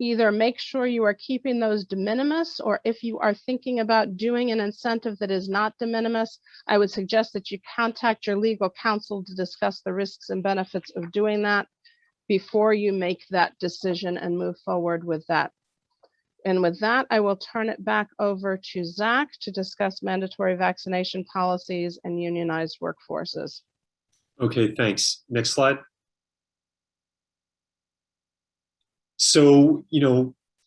either make sure you are keeping those de minimis, or if you are thinking about doing an incentive that is not de minimis, I would suggest that you contact your legal counsel to discuss the risks and benefits of doing that before you make that decision and move forward with that. And with that, I will turn it back over to Zach to discuss mandatory vaccination policies and unionized workforces. Okay, thanks. Next slide. So,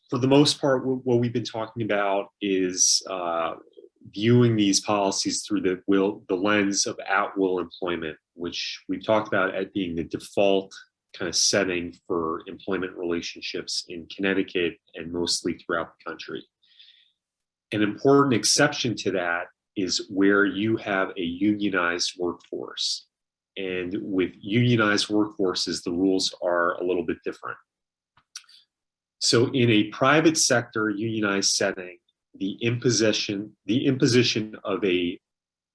for the most part, what we've been talking about is viewing these policies through the lens of at-will employment, which we've talked about as being the default kind of setting for employment relationships in Connecticut and mostly throughout the country. An important exception to that is where you have a unionized workforce. And with unionized workforces, the rules are a little bit different. So in a private sector unionized setting, the imposition of a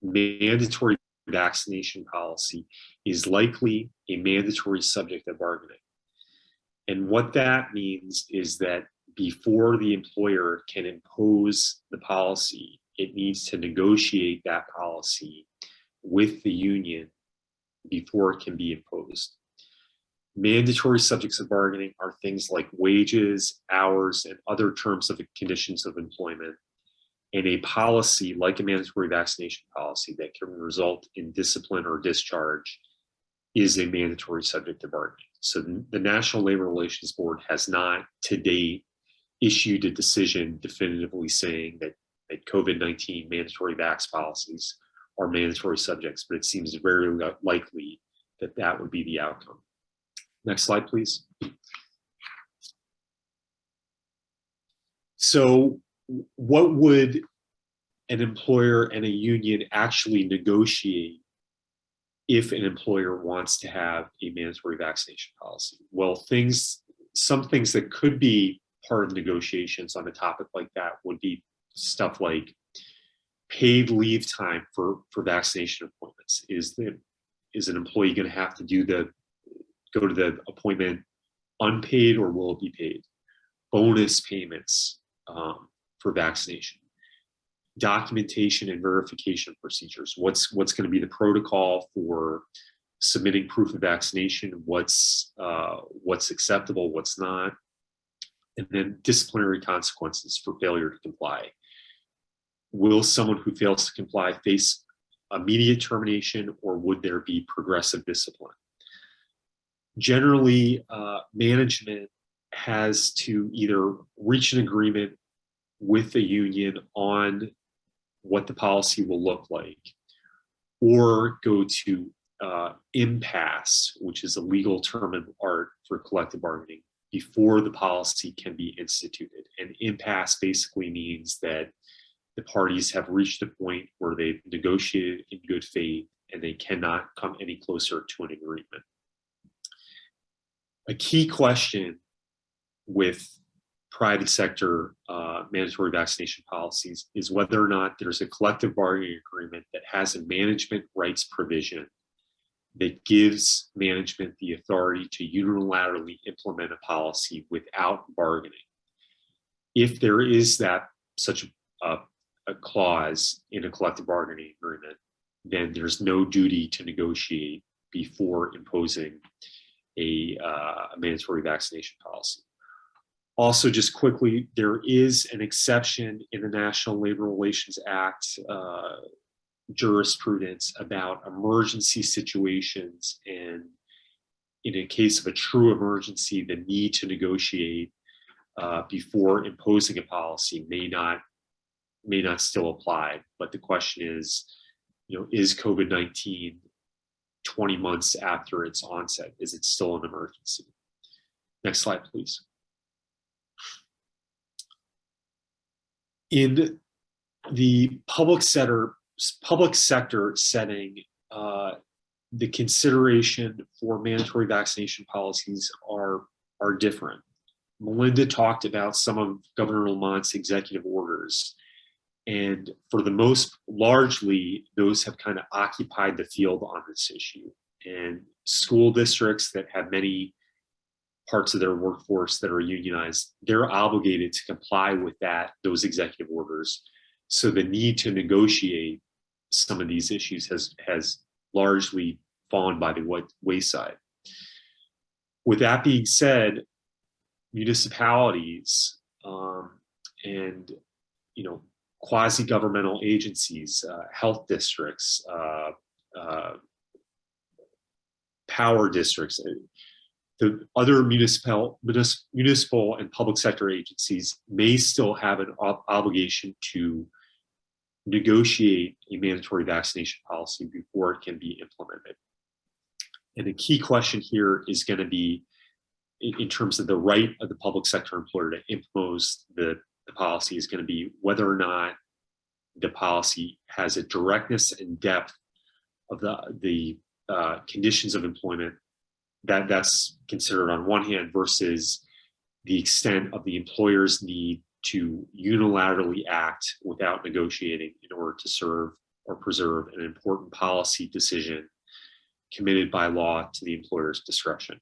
mandatory vaccination policy is likely a mandatory subject of bargaining. And what that means is that before the employer can impose the policy, it needs to negotiate that policy with the union before it can be imposed. Mandatory subjects of bargaining are things like wages, hours, and other terms of conditions of employment. And a policy like a mandatory vaccination policy that can result in discipline or discharge is a mandatory subject of bargaining. So the National Labor Relations Board has not to date issued a decision definitively saying that COVID-19 mandatory vax policies are mandatory subjects, but it seems very likely that that would be the outcome. Next slide, please. So what would an employer and a union actually negotiate if an employer wants to have a mandatory vaccination policy? Well, some things that could be part of negotiations on a topic like that would be stuff like paid leave time for vaccination appointments. Is an employee going to have to go to the appointment unpaid, or will it be paid? Bonus payments for vaccination. Documentation and verification procedures. What's going to be the protocol for submitting proof of vaccination? What's acceptable, what's not? And then disciplinary consequences for failure to comply. Will someone who fails to comply face immediate termination, or would there be progressive discipline? Generally, management has to either reach an agreement with the union on what the policy will look like, or go to impasse, which is a legal term of art for collective bargaining, before the policy can be instituted. And impasse basically means that the parties have reached a point where they've negotiated in good faith and they cannot come any closer to an agreement. A key question with private sector mandatory vaccination policies is whether or not there's a collective bargaining agreement that has a management rights provision that gives management the authority to unilaterally implement a policy without bargaining. If there is such a clause in a collective bargaining agreement, then there's no duty to negotiate before imposing a mandatory vaccination policy. Also, just quickly, there is an exception in the National Labor Relations Act jurisprudence about emergency situations, and in a case of a true emergency, the need to negotiate before imposing a policy may not still apply. But the question is, is COVID-19 20 months after its onset, is it still an emergency? Next slide, please. In the public sector setting, the consideration for mandatory vaccination policies are different. Melinda talked about some of Governor Lamont's executive orders, and for the most, largely, those have kind of occupied the field on this issue. And school districts that have many parts of their workforce that are unionized, they're obligated to comply with those executive orders. So the need to negotiate some of these issues has largely fallen by the wayside. With that being said, municipalities and quasi-governmental agencies, health districts, power districts, the other municipal and public sector agencies may still have an obligation to negotiate a mandatory vaccination policy before it can be implemented. And the key question here is going to be, in terms of the right of the public sector employer to impose the policy, is going to be whether or not the policy has a directness and depth of the conditions of employment that's considered on one hand, versus the extent of the employer's need to unilaterally act without negotiating in order to serve or preserve an important policy decision committed by law to the employer's discretion.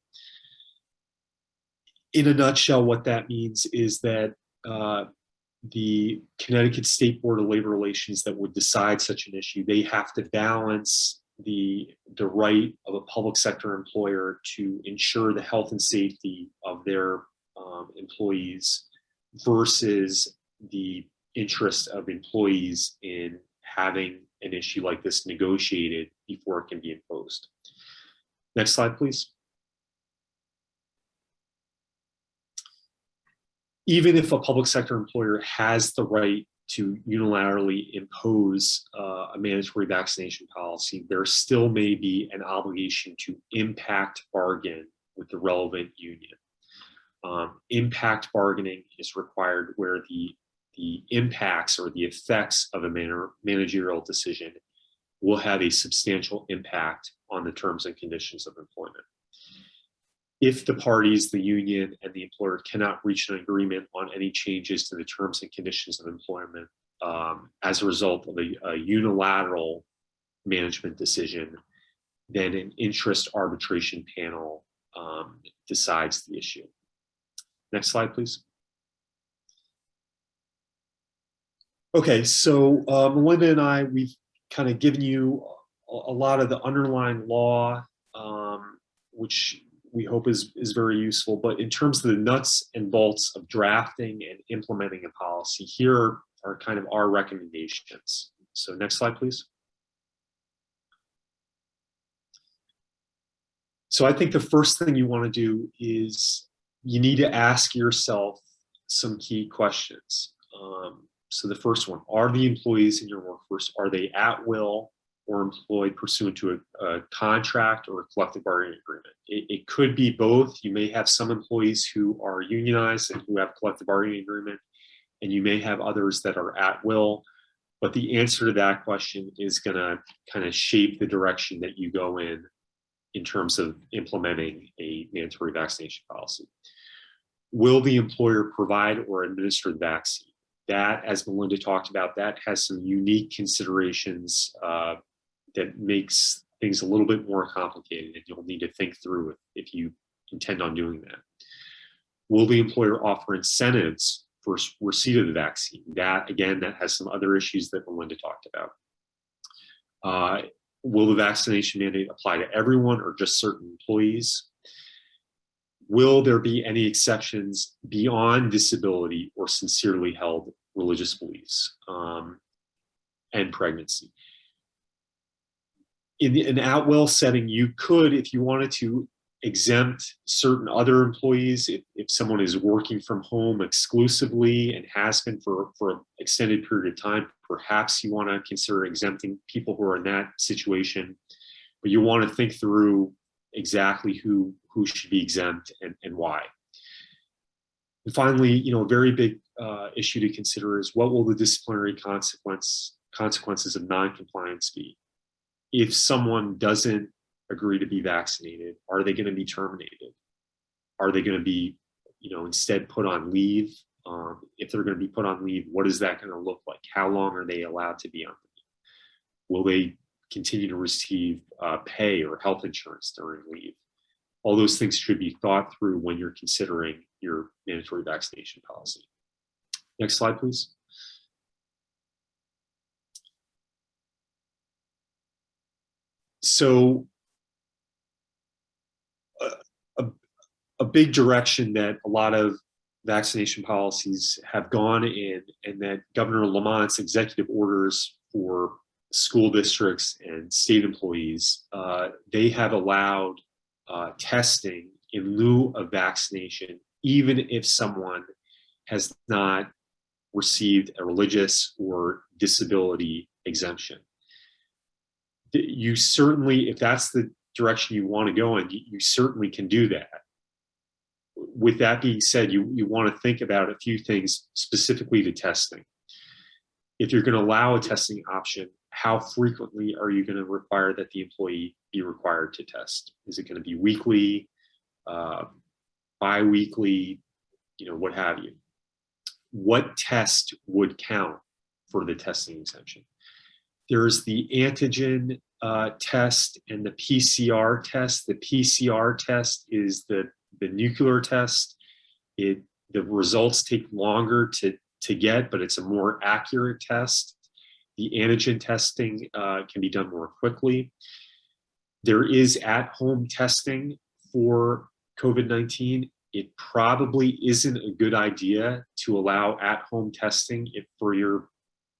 In a nutshell, what that means is that the Connecticut State Board of Labor Relations that would decide such an issue, they have to balance the right of a public sector employer to ensure the health and safety of their employees versus the interest of employees in having an issue like this negotiated before it can be imposed. Next slide, please. Even if a public sector employer has the right to unilaterally impose a mandatory vaccination policy, there still may be an obligation to impact bargain with the relevant union. Impact bargaining is required where the impacts or the effects of a managerial decision will have a substantial impact on the terms and conditions of employment. If the parties, the union and the employer, cannot reach an agreement on any changes to the terms and conditions of employment, as a result of a unilateral management decision, then an interest arbitration panel decides the issue. Next slide, please. Okay, so Melinda and I, we've kind of given you a lot of the underlying law, which we hope is very useful. But in terms of the nuts and bolts of drafting and implementing a policy, here are kind of our recommendations. So next slide, please. So I think the first thing you want to do is you need to ask yourself some key questions. So the first one, are the employees in your workforce, are they at will or employed pursuant to a contract or a collective bargaining agreement? It could be both. You may have some employees who are unionized and who have collective bargaining agreement, and you may have others that are at will. But the answer to that question is going to kind of shape the direction that you go in terms of implementing a mandatory vaccination policy. Will the employer provide or administer the vaccine? That, as Melinda talked about, that has some unique considerations that makes things a little bit more complicated, and you'll need to think through it if you intend on doing that. Will the employer offer incentives for receipt of the vaccine? That, again, that has some other issues that Melinda talked about. Will the vaccination mandate apply to everyone or just certain employees? Will there be any exceptions beyond disability or sincerely held religious beliefs and pregnancy? In an at-will setting, you could, if you wanted to, exempt certain other employees. If someone is working from home exclusively and has been for an extended period of time, perhaps you want to consider exempting people who are in that situation. But you want to think through exactly who should be exempt and why. And finally, a very big issue to consider is what will the disciplinary consequences of non-compliance be? If someone doesn't agree to be vaccinated, are they going to be terminated? Are they going to be, instead put on leave? If they're going to be put on leave, what is that going to look like? How long are they allowed to be on leave? Will they continue to receive pay or health insurance during leave? All those things should be thought through when you're considering your mandatory vaccination policy. Next slide, please. So a big direction that a lot of vaccination policies have gone in, and that Governor Lamont's executive orders for school districts and state employees, they have allowed testing in lieu of vaccination, even if someone has not received a religious or disability exemption. You certainly, if that's the direction you want to go in, you certainly can do that. With that being said, you want to think about a few things specifically to testing. If you're going to allow a testing option, how frequently are you going to require that the employee be required to test? Is it going to be weekly, bi-weekly, what have you? What test would count for the testing exemption? There's the antigen test and the PCR test. The PCR test is the nuclear test. The results take longer to get, but it's a more accurate test. The antigen testing can be done more quickly. There is at-home testing for COVID-19. It probably isn't a good idea to allow at-home testing for your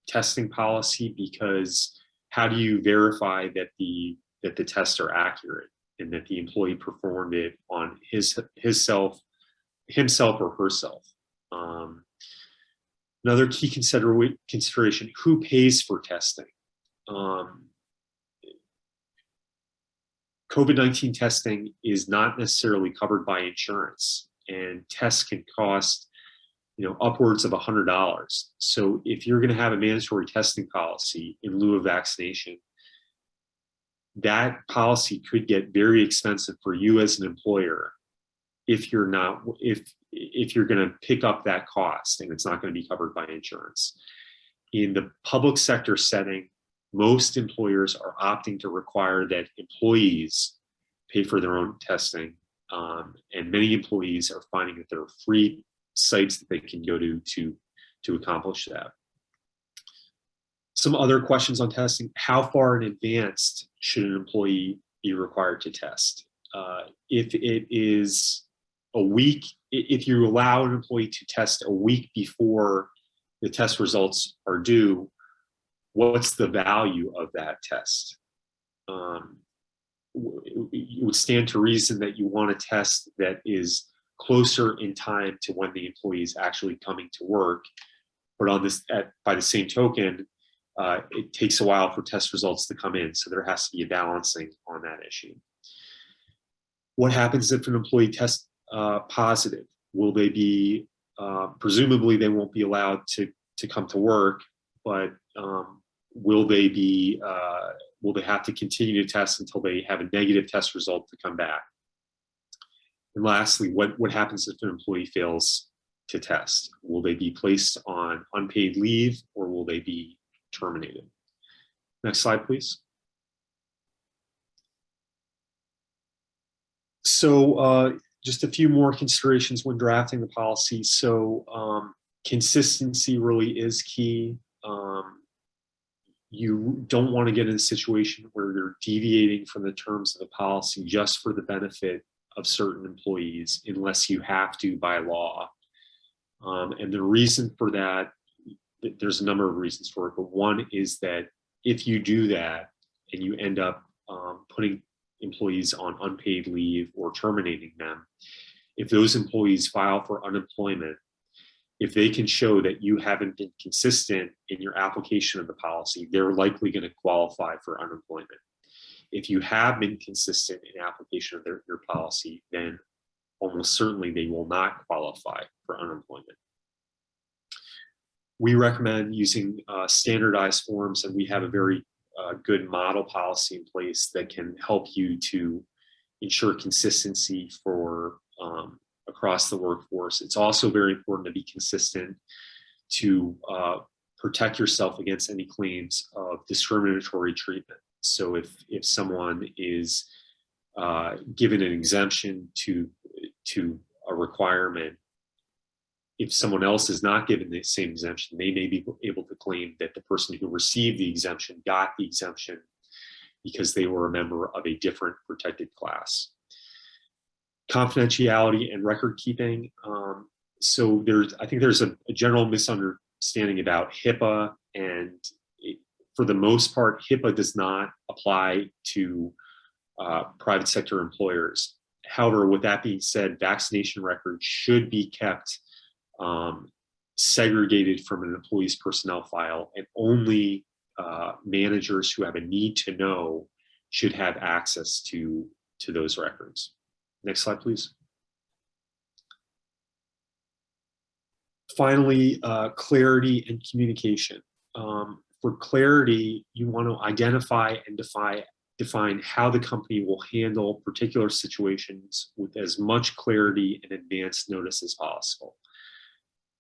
testing policy, because how do you verify that the tests are accurate and that the employee performed it on himself or herself? Another key consideration, who pays for testing? COVID-19 testing is not necessarily covered by insurance, and tests can cost upwards of $100. So if you're going to have a mandatory testing policy in lieu of vaccination, that policy could get very expensive for you as an employer if you're going to pick up that cost and it's not going to be covered by insurance. In the public sector setting, most employers are opting to require that employees pay for their own testing. And many employees are finding that there are free sites that they can go to accomplish that. Some other questions on testing: how far in advance should an employee be required to test? If it is a week, if you allow an employee to test a week before the test results are due, what's the value of that test? It would stand to reason that you want a test that is closer in time to when the employee is actually coming to work. But on this, by the same token, it takes a while for test results to come in, so there has to be a balancing on that issue. What happens if an employee tests positive? Will they be, presumably they won't be allowed to come to work, but will they have to continue to test until they have a negative test result to come back? And lastly, what happens if an employee fails to test? Will they be placed on unpaid leave, or will they be terminated? Next slide, please. So just a few more considerations when drafting the policy. So consistency really is key. You don't want to get in a situation where you're deviating from the terms of the policy just for the benefit of certain employees, unless you have to by law. And the reason for that, there's a number of reasons for it, but one is that if you do that and you end up putting employees on unpaid leave or terminating them, if those employees file for unemployment, if they can show that you haven't been consistent in your application of the policy, they're likely going to qualify for unemployment. If you have been consistent in application of your policy, then almost certainly they will not qualify for unemployment. We recommend using standardized forms, and we have a very good model policy in place that can help you to ensure consistency for across the workforce. It's also very important to be consistent to protect yourself against any claims of discriminatory treatment. So if someone is given an exemption to a requirement, if someone else is not given the same exemption, they may be able to claim that the person who received the exemption got the exemption because they were a member of a different protected class. Confidentiality and record keeping. So I think there's a general misunderstanding about HIPAA, and for the most part, HIPAA does not apply to private sector employers. However, with that being said, vaccination records should be kept segregated from an employee's personnel file, and only managers who have a need to know should have access to those records. Next slide, please. Finally, clarity and communication. For clarity, you want to identify and define how the company will handle particular situations with as much clarity and advance notice as possible.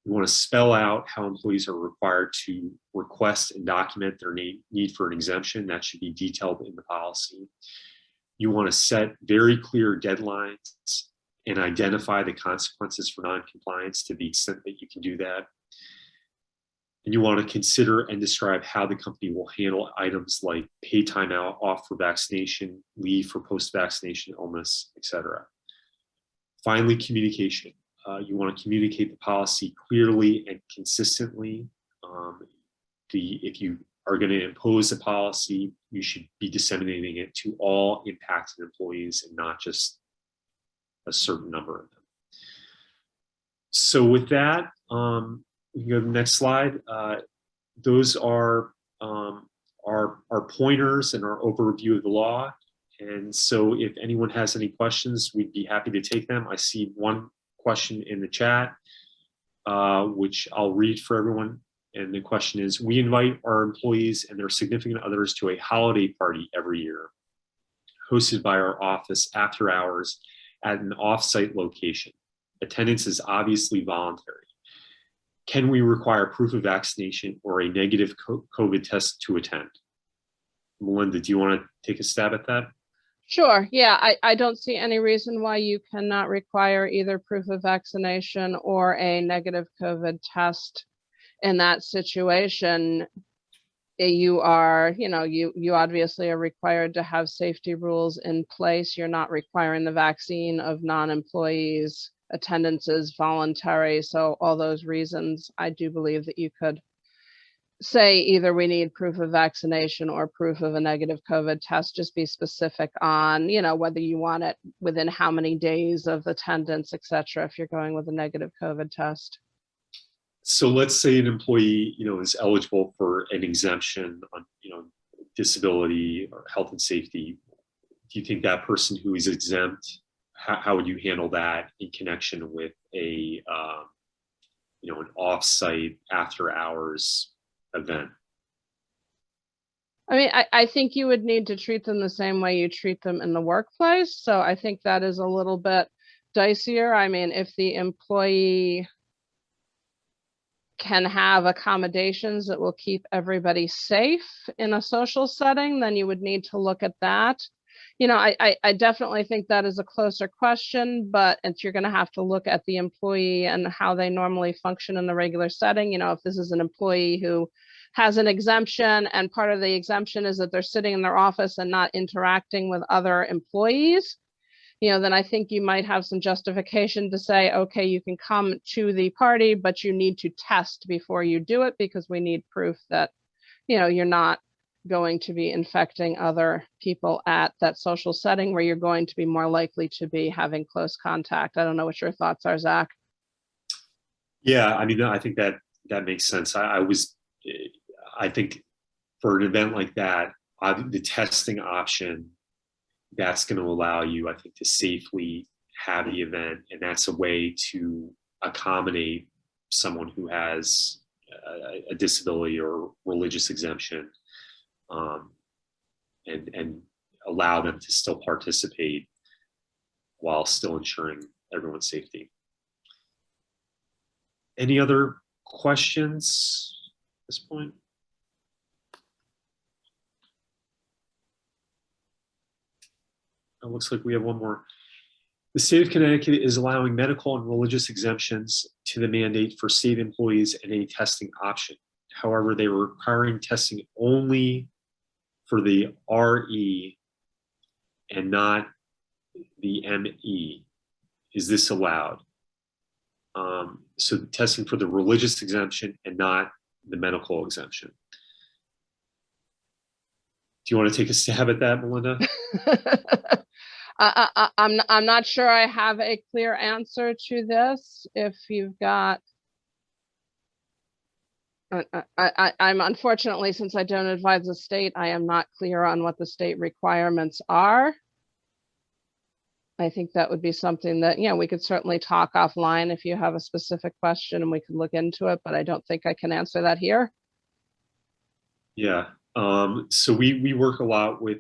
You want to spell out how employees are required to request and document their need for an exemption. That should be detailed in the policy. You want to set very clear deadlines and identify the consequences for non-compliance to the extent that you can do that. And you want to consider and describe how the company will handle items like paid time off for vaccination, leave for post-vaccination illness, etc. Finally, communication. You want to communicate the policy clearly and consistently. If you are going to impose a policy, you should be disseminating it to all impacted employees and not just a certain number of them. So with that, we can go to the next slide. Those are our pointers and our overview of the law. And so if anyone has any questions, we'd be happy to take them. I see one question in the chat, which I'll read for everyone. And the question is, we invite our employees and their significant others to a holiday party every year, hosted by our office after hours at an off-site location. Attendance is obviously voluntary. can we require proof of vaccination or a negative COVID test to attend? Melinda, do you want to take a stab at that? Sure. Yeah, I don't see any reason why you cannot require either proof of vaccination or a negative COVID test in that situation. You are, you obviously are required to have safety rules in place. You're not requiring the vaccine of non-employees. Attendance is voluntary. So all those reasons, I do believe that you could say either we need proof of vaccination or proof of a negative COVID test. Just be specific on, whether you want it within how many days of attendance, et cetera, if you're going with a negative COVID test. So let's say an employee, is eligible for an exemption on, disability or health and safety. Do you think that person who is exempt, how would you handle that in connection with an off-site after hours event? I mean, I think you would need to treat them the same way you treat them in the workplace. So I think that is a little bit dicier. I mean, if the employee can have accommodations that will keep everybody safe in a social setting, then you would need to look at that. I definitely think that is a closer question, but you're going to have to look at the employee and how they normally function in the regular setting. If this is an employee who has an exemption and part of the exemption is that they're sitting in their office and not interacting with other employees, then I think you might have some justification to say, okay, you can come to the party, but you need to test before you do it because we need proof that, you're not going to be infecting other people at that social setting where you're going to be more likely to be having close contact. I don't know what your thoughts are, Zach. Yeah, I mean, I think that makes sense. I think for an event like that, the testing option, that's going to allow you, I think, to safely have the event. And that's a way to accommodate someone who has a disability or religious exemption, and allow them to still participate while still ensuring everyone's safety. Any other questions at this point? It looks like we have one more. The state of Connecticut is allowing medical and religious exemptions to the mandate for state employees and a testing option. However, they were requiring testing only for the RE and not the ME. Is this allowed? So testing for the religious exemption and not the medical exemption. Do you want to take a stab at that, Melinda? I'm not sure I have a clear answer to this. If you've got, I'm unfortunately, since I don't advise the state, I am not clear on what the state requirements are. I think that would be something that, we could certainly talk offline if you have a specific question and we could look into it, but I don't think I can answer that here. Yeah, so we work a lot with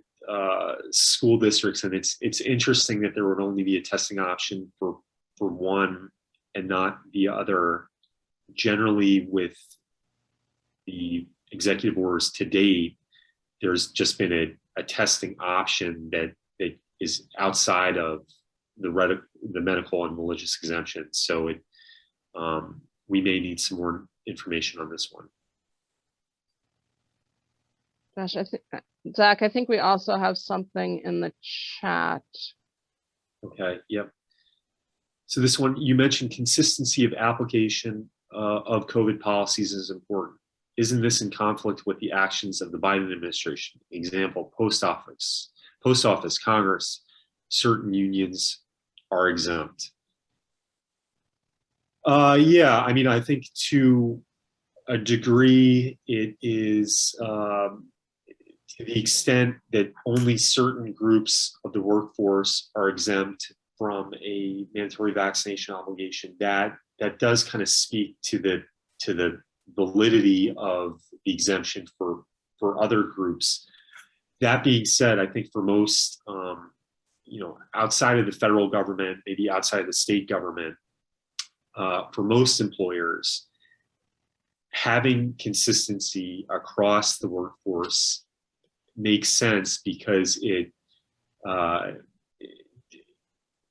school districts, and it's interesting that there would only be a testing option for one and not the other. Generally, with the executive orders to date, there's just been a testing option that is outside of the medical and religious exemption. So we may need some more information on this one. Gosh, Zach, I think we also have something in the chat. Okay, yep. So this one, you mentioned consistency of application of COVID policies is important. Isn't this in conflict with the actions of the Biden administration? Example, post office, Congress, certain unions are exempt. Yeah, I mean, I think to a degree it is, to the extent that only certain groups of the workforce are exempt from a mandatory vaccination obligation, that does kind of speak to the validity of the exemption for other groups. That being said, I think for most, outside of the federal government, maybe outside of the state government, for most employers, having consistency across the workforce makes sense because it,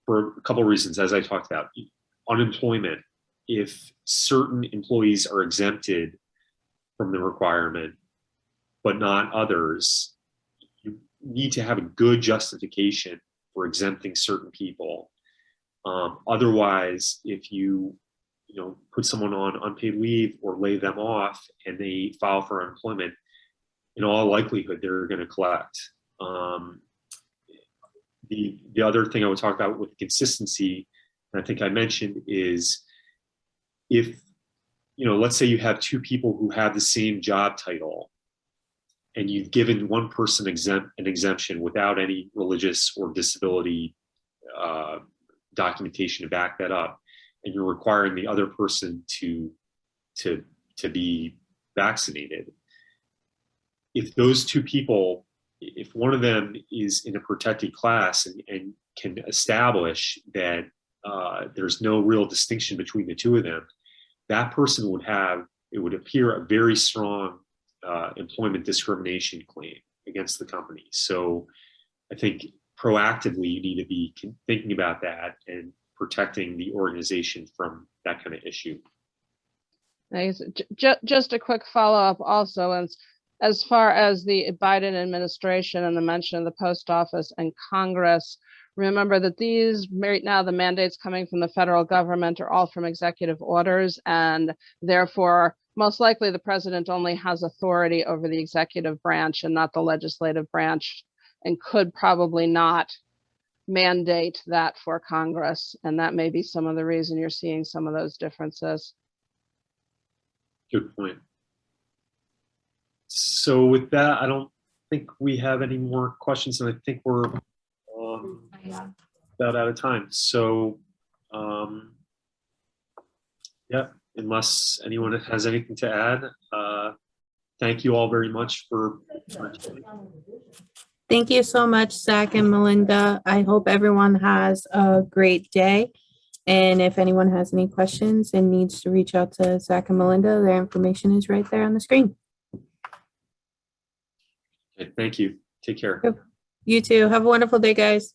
for a couple of reasons, as I talked about, unemployment, if certain employees are exempted from the requirement, but not others, you need to have a good justification for exempting certain people. Otherwise, if you put someone on unpaid leave or lay them off and they file for unemployment, in all likelihood, they're going to collect. The other thing I would talk about with consistency, and I think I mentioned, is if, let's say you have two people who have the same job title and you've given one person an exemption without any religious or disability documentation to back that up, and you're requiring the other person to be vaccinated. If those two people, if one of them is in a protected class and can establish that there's no real distinction between the two of them, that person would have, it would appear, a very strong employment discrimination claim against the company. So I think proactively you need to be thinking about that and protecting the organization from that kind of issue. Nice. Just a quick follow-up also, as far as the Biden administration and the mention of the post office and Congress, remember that these, right now, the mandates coming from the federal government are all from executive orders, and therefore, most likely the president only has authority over the executive branch and not the legislative branch, and could probably not mandate that for Congress. And that may be some of the reason you're seeing some of those differences. Good point. So with that, I don't think we have any more questions, and I think we're about out of time. So yeah, unless anyone has anything to add, thank you all very much for Thank you so much, Zach and Melinda. I hope everyone has a great day. And if anyone has any questions and needs to reach out to Zach and Melinda, their information is right there on the screen. Okay, thank you. Take care. You too. Have a wonderful day, guys.